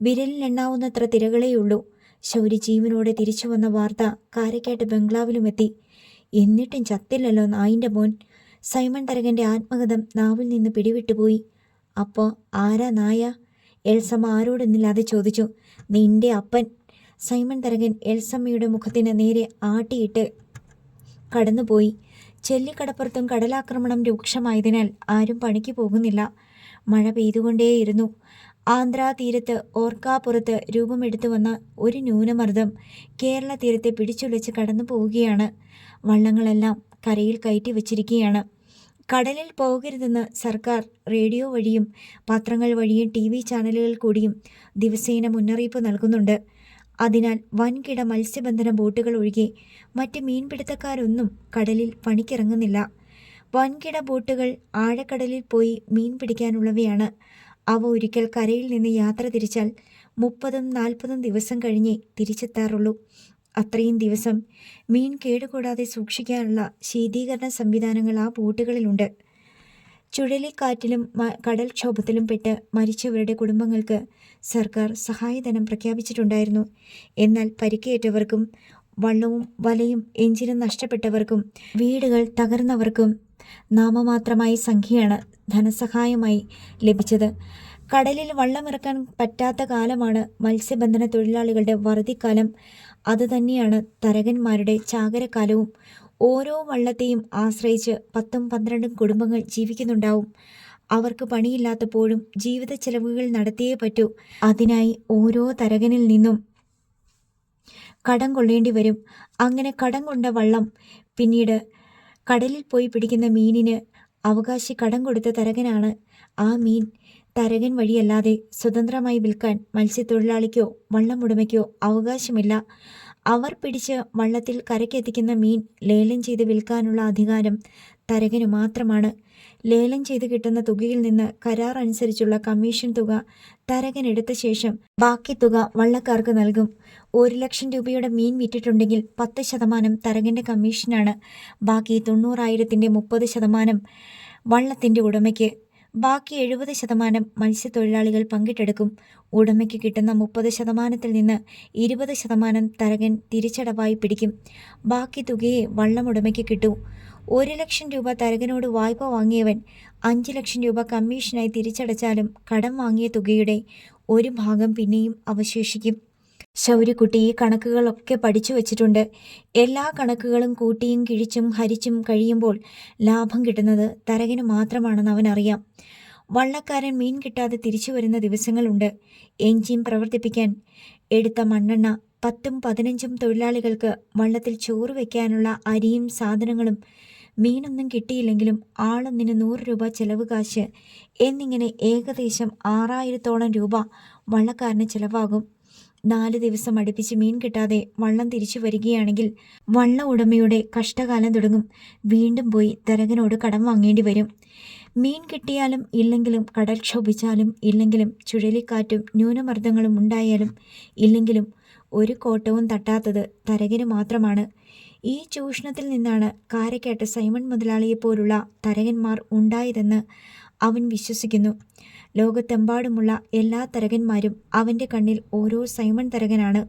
വിരലിൽ എണ്ണാവുന്നത്ര തിരകളേ ഉള്ളൂ. ശൗര്യ ജീവനോടെ തിരിച്ചു വന്ന വാർത്ത കാരക്കാട്ട് ബംഗ്ലാവിലുമെത്തി. എന്നിട്ടും ചത്തില്ലല്ലോ നായിൻ്റെ മോൻ. സൈമൺ തരകൻ്റെ ആത്മകഥം നാവിൽ നിന്ന് പിടിവിട്ടുപോയി. അപ്പോൾ ആരാ നായ? എൽസമ്മ ആരോടെന്നില്ലാതെ ചോദിച്ചു. നിന്റെ അപ്പൻ. സൈമൺ തരകൻ എൽസമ്മയുടെ മുഖത്തിന് നേരെ ആട്ടിയിട്ട് കടന്നുപോയി. ചെല്ലിക്കടപ്പുറത്തും കടലാക്രമണം രൂക്ഷമായതിനാൽ ആരും പണിക്ക് പോകുന്നില്ല. മഴ പെയ്തുകൊണ്ടേയിരുന്നു. ആന്ധ്രാ തീരത്ത് ഓർക്കാപ്പുറത്ത് രൂപമെടുത്തു വന്ന ഒരു ന്യൂനമർദ്ദം കേരള തീരത്തെ പിടിച്ചുലച്ച് കടന്നു പോവുകയാണ്. വള്ളങ്ങളെല്ലാം കരയിൽ കയറ്റി വച്ചിരിക്കുകയാണ്. കടലിൽ പോകരുതെന്ന് സർക്കാർ റേഡിയോ വഴിയും പത്രങ്ങൾ വഴിയും TV ചാനലുകൾ കൂടിയും ദിവസേന മുന്നറിയിപ്പ് നൽകുന്നുണ്ട്. അതിനാൽ വൻകിട മത്സ്യബന്ധന ബോട്ടുകൾ ഒഴികെ മറ്റ് മീൻപിടുത്തക്കാരൊന്നും കടലിൽ പണിക്കിറങ്ങുന്നില്ല. വൻകിട ബോട്ടുകൾ ആഴക്കടലിൽ പോയി മീൻ പിടിക്കാനുള്ളവയാണ്. അവ ഒരിക്കൽ കരയിൽ നിന്ന് യാത്ര തിരിച്ചാൽ 30-40 ദിവസം കഴിഞ്ഞേ തിരിച്ചെത്താറുള്ളൂ. അത്രയും ദിവസം മീൻ കേടുകൂടാതെ സൂക്ഷിക്കാനുള്ള ശീതീകരണ സംവിധാനങ്ങൾ ആ ബോട്ടുകളിലുണ്ട്. ചുഴലിക്കാറ്റിലും കടൽക്ഷോഭത്തിലും പെട്ട് മരിച്ചവരുടെ കുടുംബങ്ങൾക്ക് സർക്കാർ സഹായധനം പ്രഖ്യാപിച്ചിട്ടുണ്ടായിരുന്നു. എന്നാൽ പരിക്കേറ്റവർക്കും വള്ളവും വലയും എഞ്ചിനും നഷ്ടപ്പെട്ടവർക്കും വീടുകൾ തകർന്നവർക്കും നാമമാത്രമായ സംഖ്യയാണ് ധനസഹായമായി ലഭിച്ചത്. കടലിൽ വള്ളമിറക്കാൻ പറ്റാത്ത കാലമാണ് മത്സ്യബന്ധന തൊഴിലാളികളുടെ വറുതിക്കാലം. അതുതന്നെയാണ് തരകന്മാരുടെ ചാകരക്കാലവും. ഓരോ വള്ളത്തെയും ആശ്രയിച്ച് 10-12 കുടുംബങ്ങൾ ജീവിക്കുന്നുണ്ടാവും. അവർക്ക് പണിയില്ലാത്തപ്പോഴും ജീവിത ചെലവുകൾ നടത്തിയേ പറ്റൂ. അതിനായി ഓരോ തരകനിൽ നിന്നും കടം കൊള്ളേണ്ടി വരും. അങ്ങനെ കടം കൊണ്ട വള്ളം പിന്നീട് കടലിൽ പോയി പിടിക്കുന്ന മീനിന് അവകാശി കടം കൊടുത്ത തരകനാണ്. ആ മീൻ തരകൻ വഴിയല്ലാതെ സ്വതന്ത്രമായി വിൽക്കാൻ മത്സ്യത്തൊഴിലാളിക്കോ വള്ളമുടമയ്ക്കോ അവകാശമില്ല. അവർ പിടിച്ച് വള്ളത്തിൽ കരയ്ക്കെത്തിക്കുന്ന മീൻ ലേലം ചെയ്ത് വിൽക്കാനുള്ള അധികാരം തരകനു മാത്രമാണ്. ലേലം ചെയ്ത് കിട്ടുന്ന തുകയിൽ നിന്ന് കരാർ അനുസരിച്ചുള്ള കമ്മീഷൻ തുക തരകൻ എടുത്ത ശേഷം ബാക്കി തുക വള്ളക്കാർക്ക് നൽകും. 1,00,000 രൂപയുടെ മീൻ വിറ്റിട്ടുണ്ടെങ്കിൽ 10% തരകന്റെ കമ്മീഷനാണ്. ബാക്കി 90,000-ന്റെ 30% വള്ളത്തിന്റെ ഉടമയ്ക്ക്. ബാക്കി 70% മത്സ്യത്തൊഴിലാളികൾ പങ്കിട്ടെടുക്കും. ഉടമയ്ക്ക് കിട്ടുന്ന 30%-ൽ നിന്ന് 20% തരകൻ തിരിച്ചടവായി പിടിക്കും. ബാക്കി തുകയെ വള്ളമുടമയ്ക്ക് കിട്ടൂ. 1,00,000 രൂപ തരകനോട് വായ്പ വാങ്ങിയവൻ 5,00,000 രൂപ കമ്മീഷനായി തിരിച്ചടച്ചാലും കടം വാങ്ങിയ തുകയുടെ ഒരു ഭാഗം പിന്നെയും അവശേഷിക്കും. ശൗര്യക്കുട്ടി ഈ കണക്കുകളൊക്കെ പഠിച്ചു വച്ചിട്ടുണ്ട്. എല്ലാ കണക്കുകളും കൂട്ടിയും കിഴിച്ചും ഹരിച്ചും കഴിയുമ്പോൾ ലാഭം കിട്ടുന്നത് തരകന് മാത്രമാണെന്ന് അവനറിയാം. വള്ളക്കാരൻ മീൻ കിട്ടാതെ തിരിച്ചു വരുന്ന ദിവസങ്ങളുണ്ട്. എഞ്ചിൻ പ്രവർത്തിപ്പിക്കാൻ എടുത്ത മണ്ണെണ്ണ 10-15 തൊഴിലാളികൾക്ക് വള്ളത്തിൽ ചോറ് വയ്ക്കാനുള്ള അരിയും സാധനങ്ങളും, മീനൊന്നും കിട്ടിയില്ലെങ്കിലും ആളൊന്നിന് 100 രൂപ ചെലവ് കാശ് എന്നിങ്ങനെ ഏകദേശം 6,000-ഓളം രൂപ വള്ളക്കാരന് ചെലവാകും. 4 ദിവസം അടുപ്പിച്ച് മീൻ കിട്ടാതെ വള്ളം തിരിച്ചു വരികയാണെങ്കിൽ വള്ള ഉടമയുടെ കഷ്ടകാലം തുടങ്ങും. വീണ്ടും പോയി തരകനോട് കടം വാങ്ങേണ്ടി വരും. മീൻ കിട്ടിയാലും ഇല്ലെങ്കിലും, കടൽക്ഷോഭിച്ചാലും ഇല്ലെങ്കിലും, ചുഴലിക്കാറ്റും ന്യൂനമർദ്ദങ്ങളും ഉണ്ടായാലും ഇല്ലെങ്കിലും ഒരു കോട്ടവും തട്ടാത്തത് തരകന് മാത്രമാണ്. ഈ ചൂഷണത്തിൽ നിന്നാണ് കാരക്കാട്ട് സൈമൺ മുതലാളിയെപ്പോലുള്ള തരകന്മാർ ഉണ്ടായതെന്ന് അവൻ വിശ്വസിക്കുന്നു. ലോകത്തെമ്പാടുമുള്ള എല്ലാ തരകന്മാരും അവൻ്റെ കണ്ണിൽ ഓരോ സൈമൺ തരകനാണ്.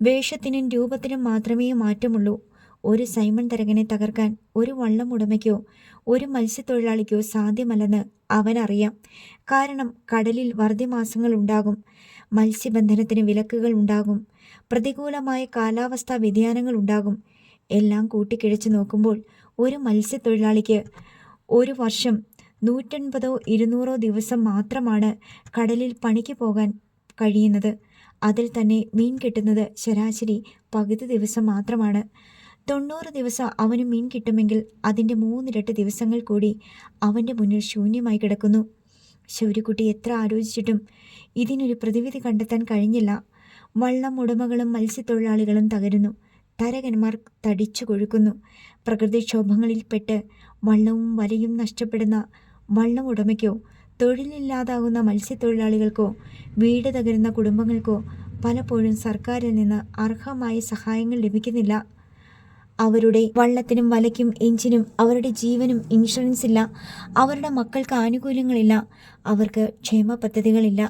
വേഷത്തിനും രൂപത്തിനും മാത്രമേ മാറ്റമുള്ളൂ. ഒരു സൈമൺ തരകനെ തകർക്കാൻ ഒരു വള്ളം ഉടമയ്ക്കോ ഒരു മത്സ്യത്തൊഴിലാളിക്കോ സാധ്യമല്ലെന്ന് അവനറിയാം. കാരണം കടലിൽ വറുതിമാസങ്ങൾ ഉണ്ടാകും, മത്സ്യബന്ധനത്തിന് വിലക്കുകൾ ഉണ്ടാകും, പ്രതികൂലമായ കാലാവസ്ഥാ വ്യതിയാനങ്ങൾ ഉണ്ടാകും. എല്ലാം കൂട്ടിക്കിഴച്ച് നോക്കുമ്പോൾ ഒരു മത്സ്യത്തൊഴിലാളിക്ക് ഒരു വർഷം 180-200 ദിവസം മാത്രമാണ് കടലിൽ പണിക്ക് പോകാൻ കഴിയുന്നത്. അതിൽ തന്നെ മീൻ കിട്ടുന്നത് ശരാശരി പകുതി ദിവസം മാത്രമാണ്. 90 ദിവസം അവന് മീൻ കിട്ടുമെങ്കിൽ അതിൻ്റെ 3 ഇരട്ടി ദിവസങ്ങൾ കൂടി അവൻ്റെ മുന്നിൽ ശൂന്യമായി കിടക്കുന്നു. ശൗര്യക്കുട്ടി എത്ര ആലോചിച്ചിട്ടും ഇതിനൊരു പ്രതിവിധി കണ്ടെത്താൻ കഴിഞ്ഞില്ല. വള്ളം ഉടമകളും മത്സ്യത്തൊഴിലാളികളും തകരുന്നു. തരകന്മാർ തടിച്ചു കൊഴുക്കുന്നു. പ്രകൃതിക്ഷോഭങ്ങളിൽപ്പെട്ട് വള്ളവും വലയും നഷ്ടപ്പെടുന്ന വള്ളം ഉടമയ്ക്കോ തൊഴിലില്ലാതാകുന്ന മത്സ്യത്തൊഴിലാളികൾക്കോ വീട് തകരുന്ന കുടുംബങ്ങൾക്കോ പലപ്പോഴും സർക്കാരിൽ നിന്ന് അർഹമായ സഹായങ്ങൾ ലഭിക്കുന്നില്ല. അവരുടെ വള്ളത്തിനും വലയ്ക്കും എഞ്ചിനും അവരുടെ ജീവനും ഇൻഷുറൻസ് ഇല്ല. അവരുടെ മക്കൾക്ക് ആനുകൂല്യങ്ങളില്ല. അവർക്ക് ക്ഷേമ പദ്ധതികളില്ല.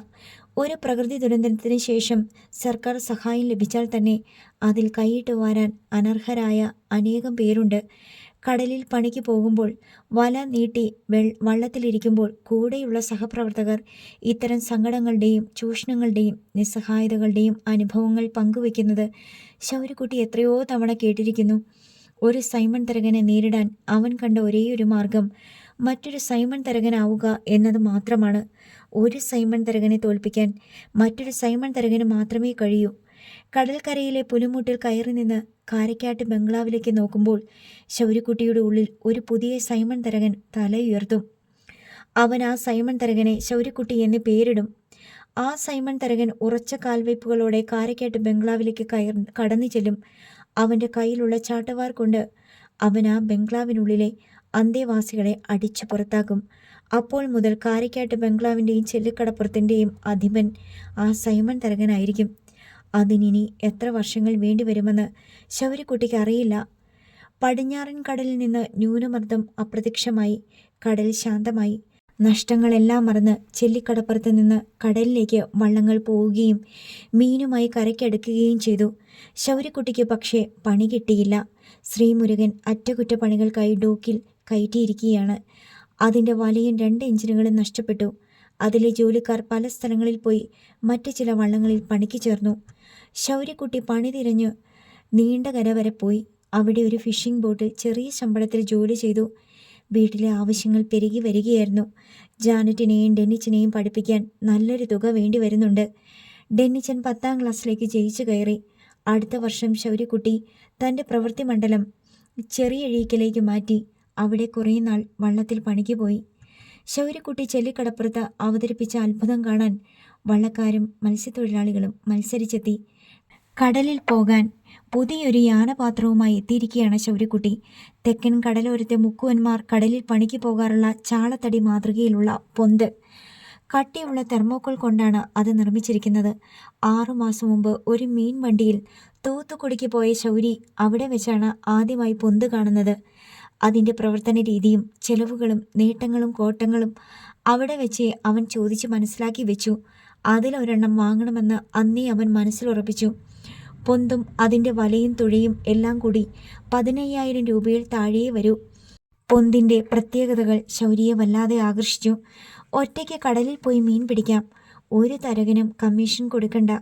ഒരു പ്രകൃതി ദുരന്തത്തിന് ശേഷം സർക്കാർ സഹായം ലഭിച്ചാൽ തന്നെ അതിൽ കൈയിട്ട് വാരാൻ അനർഹരായ അനേകം പേരുണ്ട്. കടലിൽ പണിക്ക് പോകുമ്പോൾ വല നീട്ടി വള്ളത്തിലിരിക്കുമ്പോൾ കൂടെയുള്ള സഹപ്രവർത്തകർ ഇത്തരം സങ്കടങ്ങളുടെയും ചൂഷണങ്ങളുടെയും നിസ്സഹായതകളുടെയും അനുഭവങ്ങൾ പങ്കുവയ്ക്കുന്നത് ശൗര്യക്കുട്ടി എത്രയോ തവണ കേട്ടിരിക്കുന്നു. ഒരു സൈമൺ തരകനെ നേരിടാൻ അവൻ കണ്ട ഒരേയൊരു മാർഗം മറ്റൊരു സൈമൺ തരകനാവുക എന്നത് മാത്രമാണ്. ഒരു സൈമൺ തരകനെ തോൽപ്പിക്കാൻ മറ്റൊരു സൈമൺ തരകന് മാത്രമേ കഴിയൂ. കടൽക്കരയിലെ പുലിമുട്ടിൽ കയറി നിന്ന് കാരക്കാട്ട് ബംഗ്ലാവിലേക്ക് നോക്കുമ്പോൾ ശൗര്യക്കുട്ടിയുടെ ഉള്ളിൽ ഒരു പുതിയ സൈമൺ തരകൻ തലയുയർത്തും. അവൻ ആ സൈമൺ തരകനെ ശൗര്യക്കുട്ടി എന്ന് പേരിടും. ആ സൈമൺ തരകൻ ഉറച്ച കാൽവയ്പ്പുകളോടെ കാരക്കാട്ട് ബംഗ്ലാവിലേക്ക് കടന്നു ചെല്ലും. അവൻ്റെ കയ്യിലുള്ള ചാട്ടവാർ കൊണ്ട് അവൻ ആ ബംഗ്ലാവിനുള്ളിലെ അന്തേവാസികളെ അടിച്ചു പുറത്താക്കും. അപ്പോൾ മുതൽ കാരക്കാട്ട് ബംഗ്ലാവിൻ്റെയും ചെല്ലിക്കടപ്പുറത്തിൻ്റെയും അധിപൻ ആ സൈമൺ തരകനായിരിക്കും. അതിനി എത്ര വർഷങ്ങൾ വേണ്ടിവരുമെന്ന് ശൗര്യക്കുട്ടിക്ക് അറിയില്ല. പടിഞ്ഞാറൻ കടലിൽ നിന്ന് ന്യൂനമർദ്ദം അപ്രത്യക്ഷമായി. കടൽ ശാന്തമായി. നഷ്ടങ്ങളെല്ലാം മറന്ന് ചെല്ലിക്കടപ്പുറത്ത് നിന്ന് കടലിലേക്ക് വള്ളങ്ങൾ പോവുകയും മീനുമായി കരയ്ക്കടുക്കുകയും ചെയ്തു. ശൗര്യക്കുട്ടിക്ക് പക്ഷേ പണി കിട്ടിയില്ല. ശ്രീമുരുകൻ അറ്റകുറ്റപ്പണികൾക്കായി ഡോക്കിൽ കയറ്റിയിരിക്കുകയാണ്. അതിൻ്റെ വലയും 2 എഞ്ചിനുകളും നഷ്ടപ്പെട്ടു. അതിലെ ജോലിക്കാർ പല സ്ഥലങ്ങളിൽ പോയി മറ്റ് ചില വള്ളങ്ങളിൽ പണിക്ക് ചേർന്നു. ശൗര്യക്കുട്ടി പണി തിരഞ്ഞു നീണ്ട കര വരെ പോയി. അവിടെ ഒരു ഫിഷിംഗ് ബോട്ടിൽ ചെറിയ ശമ്പളത്തിൽ ജോലി ചെയ്തു. വീട്ടിലെ ആവശ്യങ്ങൾ പെരുകി വരികയായിരുന്നു. ജാനറ്റിനെയും ഡെന്നിച്ചനെയും പഠിപ്പിക്കാൻ നല്ലൊരു തുക വേണ്ടി വരുന്നുണ്ട്. ഡെന്നിച്ചൻ 10ാം ക്ലാസ്സിലേക്ക് ജയിച്ചു കയറി. അടുത്ത വർഷം ശൗര്യക്കുട്ടി തൻ്റെ പ്രവൃത്തി മണ്ഡലം ചെറിയഴീക്കലേക്ക് മാറ്റി. അവിടെ കുറേ നാൾ വള്ളത്തിൽ പണിക്ക് പോയി. ശൗര്യക്കുട്ടി ചെല്ലിക്കടപ്പുറത്ത് അവതരിപ്പിച്ച അത്ഭുതം കാണാൻ വള്ളക്കാരും മത്സ്യത്തൊഴിലാളികളും മത്സരിച്ചെത്തി. കടലിൽ പോകാൻ പുതിയൊരു യാനപാത്രവുമായി എത്തിയിരിക്കുകയാണ് ശൗര്യക്കുട്ടി. തെക്കൻ കടലോരത്തെ മുക്കുവന്മാർ കടലിൽ പണിക്ക് പോകാറുള്ള ചാളത്തടി മാതൃകയിലുള്ള പൊന്ത്. കട്ടിയുള്ള തെർമോക്കോൾ കൊണ്ടാണ് അത് നിർമ്മിച്ചിരിക്കുന്നത്. 6 മാസം മുമ്പ് ഒരു മീൻ വണ്ടിയിൽ തൂത്തുക്കുടിക്ക് പോയ ശൗരി അവിടെ വെച്ചാണ് ആദ്യമായി പൊന്ത് കാണുന്നത്. അതിൻ്റെ പ്രവർത്തന രീതിയും ചെലവുകളും നേട്ടങ്ങളും കോട്ടങ്ങളും അവിടെ വെച്ച് അവൻ ചോദിച്ച് മനസ്സിലാക്കി വെച്ചു. അതിലൊരെണ്ണം വാങ്ങണമെന്ന് അന്നേ അവൻ മനസ്സിലുറപ്പിച്ചു. പൊന്തും അതിൻ്റെ വലയും തുഴയും എല്ലാം കൂടി 15,000 രൂപയിൽ താഴെയേ വരൂ. പൊന്തിൻ്റെ പ്രത്യേകതകൾ ശൗര്യയെ വല്ലാതെ ആകർഷിച്ചു. ഒറ്റയ്ക്ക് കടലിൽ പോയി മീൻ പിടിക്കാം. ഒരു തരകനും കമ്മീഷൻ കൊടുക്കണ്ട.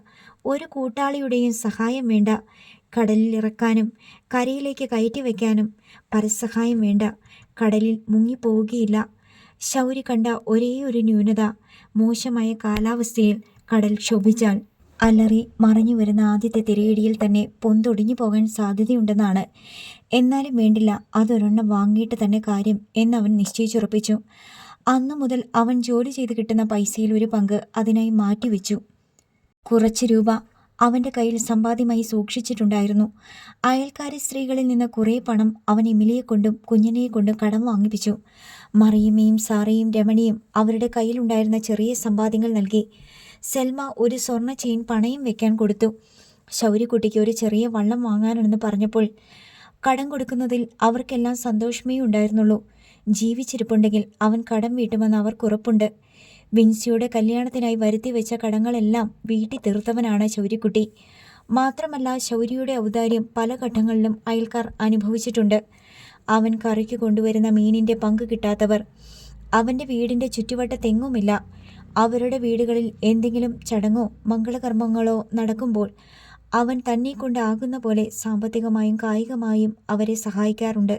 ഒരു കൂട്ടാളിയുടെയും സഹായം വേണ്ട. കടലിൽ ഇറക്കാനും കരയിലേക്ക് കയറ്റി വയ്ക്കാനും പരസഹായം വേണ്ട. കടലിൽ മുങ്ങിപ്പോവുകയില്ല. ശൗരി കണ്ട ഒരേ ഒരു ന്യൂനത, മോശമായ കാലാവസ്ഥയിൽ കടൽ ക്ഷോഭിച്ചാൽ അലറി മറഞ്ഞു വരുന്ന ആദ്യത്തെ തിരയിടിയിൽ തന്നെ പൊന്തൊടിഞ്ഞു പോകാൻ സാധ്യതയുണ്ടെന്നാണ്. എന്നാലും വേണ്ടില്ല, അതൊരെണ്ണം വാങ്ങിയിട്ട് തന്നെ കാര്യം എന്നവൻ നിശ്ചയിച്ചുറപ്പിച്ചു. അന്നു മുതൽ അവൻ ജോലി ചെയ്ത് കിട്ടുന്ന പൈസയിൽ ഒരു പങ്ക് അതിനായി മാറ്റിവെച്ചു. കുറച്ച് രൂപ അവൻ്റെ കയ്യിൽ സമ്പാദ്യമായി സൂക്ഷിച്ചിട്ടുണ്ടായിരുന്നു. അയൽക്കാരി സ്ത്രീകളിൽ നിന്ന് കുറേ പണം അവൻ എമിലിയെ കൊണ്ടും കുഞ്ഞിനെ കൊണ്ടും കടം വാങ്ങിപ്പിച്ചു. മറിയമ്മയും സാറയും രമണിയും അവരുടെ കയ്യിലുണ്ടായിരുന്ന ചെറിയ സമ്പാദ്യങ്ങൾ നൽകി. സെൽമ ഒരു സ്വർണ്ണ ചെയിൻ പണയം വെക്കാൻ കൊടുത്തു. ശൗര്യക്കുട്ടിക്ക് ഒരു ചെറിയ വള്ളം വാങ്ങാനെന്ന് പറഞ്ഞപ്പോൾ കടം കൊടുക്കുന്നതിൽ അവർക്കെല്ലാം സന്തോഷമേ ഉണ്ടായിരുന്നുള്ളൂ. ജീവിച്ചിരിപ്പുണ്ടെങ്കിൽ അവൻ കടം വീട്ടുമെന്ന് അവർക്കുറപ്പുണ്ട്. വിൻസിയുടെ കല്യാണത്തിനായി വരുത്തി വെച്ച കടങ്ങളെല്ലാം വീട്ടി തീർത്തവനാണ് ശൗര്യക്കുട്ടി. മാത്രമല്ല, ശൗര്യയുടെ ഔദാര്യം പല ഘട്ടങ്ങളിലും അയൽക്കാർ അനുഭവിച്ചിട്ടുണ്ട്. അവൻ കറിക്ക് കൊണ്ടുവരുന്ന മീനിൻ്റെ പങ്ക് കിട്ടാത്തവർ അവൻ്റെ വീടിൻ്റെ ചുറ്റുവട്ടത്തെങ്ങുമില്ല. അവരുടെ വീടുകളിൽ എന്തെങ്കിലും ചടങ്ങോ മംഗളകർമ്മങ്ങളോ നടക്കുമ്പോൾ അവൻ തന്നെ കൊണ്ടാകുന്ന പോലെ സാമ്പത്തികമായും കായികമായും അവരെ സഹായിക്കാറുണ്ട്.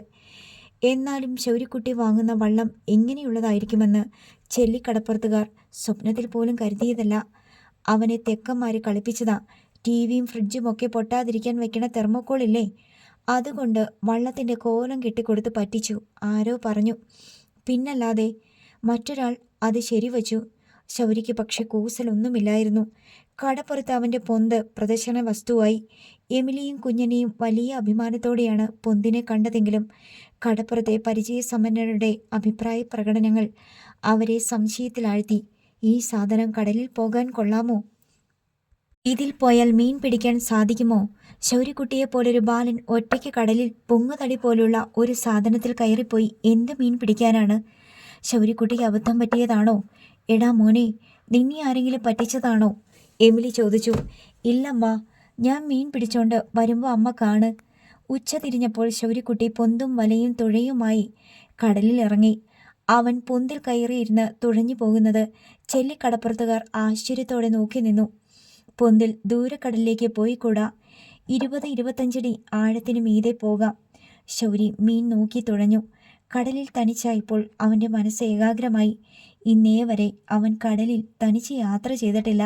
എന്നാലും ശൗര്യക്കുട്ടി വാങ്ങുന്ന വള്ളം എങ്ങനെയുള്ളതായിരിക്കുമെന്ന് ചെല്ലിക്കടപ്പുറത്തുകാർ സ്വപ്നത്തിൽ പോലും കരുതിയതല്ല. അവനെ തെക്കന്മാരെ കളിപ്പിച്ചതാ. ടിവിയും ഫ്രിഡ്ജും ഒക്കെ പൊട്ടാതിരിക്കാൻ വെക്കണ തെർമോക്കോളില്ലേ, അതുകൊണ്ട് വള്ളത്തിൻ്റെ കോലം കെട്ടിക്കൊടുത്ത് പറ്റിച്ചു. ആരോ പറഞ്ഞു. പിന്നല്ലാതെ മറ്റൊരാൾ അത് ശരിവച്ചു. ശൗര്യയ്ക്ക് പക്ഷെ കൂസലൊന്നുമില്ലായിരുന്നു. കടപ്പുറത്ത് അവൻ്റെ പൊന്ത് പ്രദർശന വസ്തുവായി. എമിലിയും കുഞ്ഞനെയും വലിയ അഭിമാനത്തോടെയാണ് പൊന്തിനെ കണ്ടതെങ്കിലും കടപ്പുറത്തെ പരിചയസമ്പന്നരുടെ അഭിപ്രായ പ്രകടനങ്ങൾ അവരെ സംശയത്തിലാഴ്ത്തി. ഈ സാധനം കടലിൽ പോകാൻ കൊള്ളാമോ? ഇതിൽ പോയാൽ മീൻ പിടിക്കാൻ സാധിക്കുമോ? ശൗര്യക്കുട്ടിയെപ്പോലൊരു ബാലൻ ഒറ്റയ്ക്ക് കടലിൽ പൊങ്ങുതടി പോലുള്ള ഒരു സാധനത്തിൽ കയറിപ്പോയി എന്ത് മീൻ പിടിക്കാനാണ്? ശൗര്യക്കുട്ടിക്ക് അബദ്ധം പറ്റിയതാണോ? എടാ മോനെ, നിന്നെ ആരെങ്കിലും പറ്റിച്ചതാണോ? എമിലി ചോദിച്ചു. ഇല്ലമ്മ, ഞാൻ മീൻ പിടിച്ചോണ്ട് വരുമ്പോൾ അമ്മ കാണ്. ഉച്ച തിരിഞ്ഞപ്പോൾ ശൗര്യക്കുട്ടി പൊന്തും വലയും തുഴയുമായി കടലിൽ ഇറങ്ങി. അവൻ പൊന്തിൽ കയറിയിരുന്ന് തുഴഞ്ഞു പോകുന്നത് ചെല്ലിക്കടപ്പുറത്തുകാർ ആശ്ചര്യത്തോടെ നോക്കി നിന്നു. പൊന്തിൽ ദൂരക്കടലിലേക്ക് പോയിക്കൂടാ. 20-25 അടി ആഴത്തിന് മീതെ പോകാം. ശൗരി മീൻ നോക്കി തുഴഞ്ഞു. കടലിൽ തനിച്ചായപ്പോൾ അവൻ്റെ മനസ്സ് ഏകാഗ്രമായി. ഇന്നേ വരെ അവൻ കടലിൽ തനിച്ച് യാത്ര ചെയ്തിട്ടില്ല.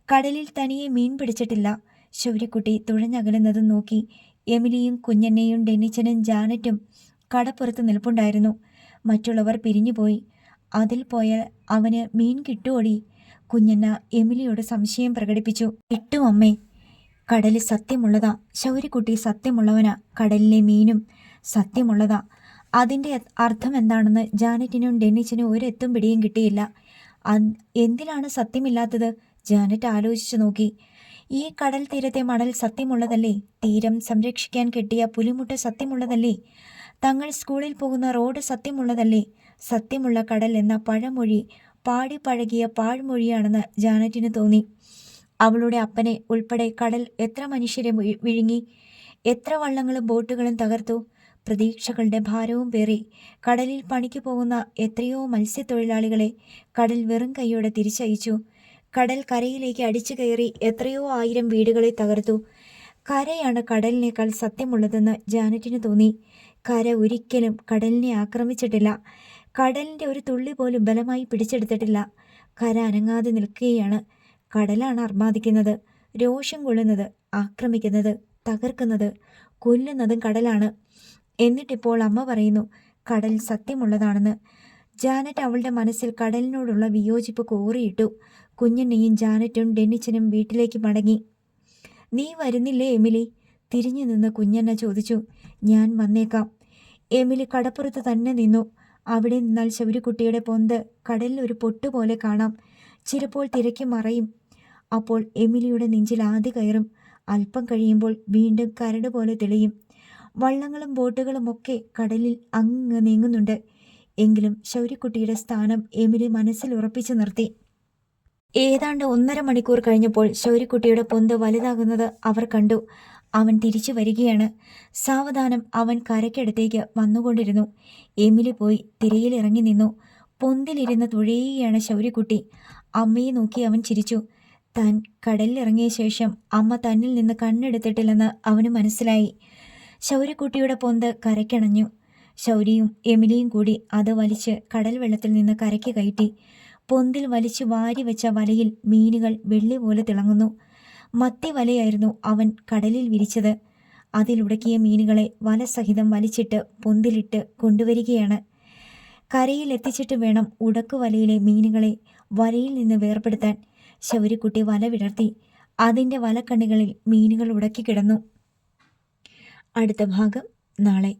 കടലിൽ തനിയെ മീൻ പിടിച്ചിട്ടില്ല. ശൗര്യക്കുട്ടി തുഴഞ്ഞകലുന്നതും നോക്കി. എമിലിയും കുഞ്ഞനെയും ഡെന്നിച്ചനും ജാനറ്റും കടപ്പുറത്ത് നിൽപ്പുണ്ടായിരുന്നു. മറ്റുള്ളവർ പിരിഞ്ഞുപോയി. അതിൽ പോയാൽ അവന് മീൻ കിട്ടുമോടി? കുഞ്ഞന്ന എമിലിയോട് സംശയം പ്രകടിപ്പിച്ചു. കിട്ടും അമ്മേ, കടല് സത്യമുള്ളതാ. ശൗര്യക്കുട്ടി സത്യമുള്ളവനാ. കടലിലെ മീനും സത്യമുള്ളതാ. അതിൻ്റെ അർത്ഥം എന്താണെന്ന് ജാനറ്റിനും ഡെന്നിച്ചിനും ഒരെത്തും പിടിയും കിട്ടിയില്ല. എന്തിലാണ് സത്യമില്ലാത്തത്? ജാനറ്റ് ആലോചിച്ചു നോക്കി. ഈ കടൽ തീരത്തെ മണൽ സത്യമുള്ളതല്ലേ? തീരം സംരക്ഷിക്കാൻ കെട്ടിയ പുലിമുട്ട് സത്യമുള്ളതല്ലേ? തങ്ങൾ സ്കൂളിൽ പോകുന്ന റോഡ് സത്യമുള്ളതല്ലേ? സത്യമുള്ള കടൽ എന്ന പഴമൊഴി പാടിപ്പഴകിയ പാഴ്മൊഴിയാണെന്ന് ജാനറ്റിന് തോന്നി. അവളുടെ അപ്പനെ ഉൾപ്പെടെ കടൽ എത്ര മനുഷ്യരെ വിഴുങ്ങി, എത്ര വള്ളങ്ങളും ബോട്ടുകളും തകർത്തു. പ്രതീക്ഷകളുടെ ഭാരവും പേറി കടലിൽ പണിക്ക് പോകുന്ന എത്രയോ മത്സ്യത്തൊഴിലാളികളെ കടൽ വെറും കൈയോടെ തിരിച്ചയച്ചു. കടൽ കരയിലേക്ക് അടിച്ചു കയറി എത്രയോ ആയിരം വീടുകളെ തകർത്തു. കരയാണ് കടലിനേക്കാൾ സത്യമുള്ളതെന്ന് ജാനറ്റിന് തോന്നി. കര ഒരിക്കലും കടലിനെ ആക്രമിച്ചിട്ടില്ല. കടലിൻ്റെ ഒരു തുള്ളി പോലും ബലമായി പിടിച്ചെടുത്തിട്ടില്ല. കര അനങ്ങാതെ നിൽക്കുകയാണ്. കടലാണ് അർമാദിക്കുന്നത്, രോഷം കൊള്ളുന്നത്, ആക്രമിക്കുന്നത്, തകർക്കുന്നത്, കൊല്ലുന്നതും കടലാണ്. എന്നിട്ടിപ്പോൾ അമ്മ പറയുന്നു കടൽ സത്യമുള്ളതാണെന്ന്. ജാനറ്റ് അവളുടെ മനസ്സിൽ കടലിനോടുള്ള വിയോജിപ്പ് കോറിയിട്ടു. കുഞ്ഞെണ്ണയും ജാനറ്റും ഡെന്നിച്ചനും വീട്ടിലേക്ക് മടങ്ങി. നീ വരുന്നില്ലേ എമിലി? തിരിഞ്ഞു നിന്ന് കുഞ്ഞെണ്ണ ചോദിച്ചു. ഞാൻ വന്നേക്കാം. എമിലി കടപ്പുറത്ത് തന്നെ നിന്നു. അവിടെ നിന്നാൽ ശൗര്യക്കുട്ടിയുടെ പൊന്ത് കടലിൽ ഒരു പൊട്ടുപോലെ കാണാം. ചിലപ്പോൾ തിരക്ക് മറയും. അപ്പോൾ എമിലിയുടെ നെഞ്ചിൽ ആദ്യ കയറും. അല്പം കഴിയുമ്പോൾ വീണ്ടും കരട് പോലെ തെളിയും. വള്ളങ്ങളും ബോട്ടുകളും ഒക്കെ കടലിൽ അങ്ങ് നീങ്ങുന്നുണ്ട്. എങ്കിലും ശൗര്യക്കുട്ടിയുടെ സ്ഥാനം എമിലി മനസ്സിൽ ഉറപ്പിച്ചു നിർത്തി. ഏതാണ്ട് 1.5 മണിക്കൂർ കഴിഞ്ഞപ്പോൾ ശൗര്യക്കുട്ടിയുടെ പൊന്ത് വലുതാകുന്നത് അവർ കണ്ടു. അവൻ തിരിച്ചു വരികയാണ്. സാവധാനം അവൻ കരയ്ക്കടുത്തേക്ക് വന്നുകൊണ്ടിരുന്നു. എമിലി പോയി തിരയിൽ ഇറങ്ങി നിന്നു. പൊന്തിലിരുന്ന് തുഴയുകയാണ് ശൗര്യക്കുട്ടി. അമ്മയെ നോക്കി അവൻ ചിരിച്ചു. താൻ കടലിലിറങ്ങിയ ശേഷം അമ്മ തന്നിൽ നിന്ന് കണ്ണെടുത്തിട്ടില്ലെന്ന് അവന് മനസ്സിലായി. ശൗര്യക്കുട്ടിയുടെ പൊന്ത് കരയ്ക്കണഞ്ഞു. ശൗര്യയും എമിലിയും കൂടി അത് വലിച്ച് കടൽ വെള്ളത്തിൽ നിന്ന് കരയ്ക്ക് കയറ്റി. പൊന്തിൽ വലിച്ചു വാരി വെച്ച വലയിൽ മീനുകൾ വെള്ളി പോലെ തിളങ്ങുന്നു. മത്തി വലയായിരുന്നു അവൻ കടലിൽ വിരിച്ചത്. അതിലുടക്കിയ മീനുകളെ വല സഹിതം വലിച്ചിട്ട് പൊന്തിലിട്ട് കൊണ്ടുവരികയാണ്. കരയിൽ എത്തിച്ചിട്ട് വേണം ഉടക്കുവലയിലെ മീനുകളെ വലയിൽ നിന്ന് വേർപെടുത്താൻ. ശൗര്യക്കുട്ടി വല വിടർത്തി. അതിൻ്റെ വലക്കണ്ണികളിൽ മീനുകൾ ഉടക്കി കിടന്നു. അടുത്ത ഭാഗം നാളെ.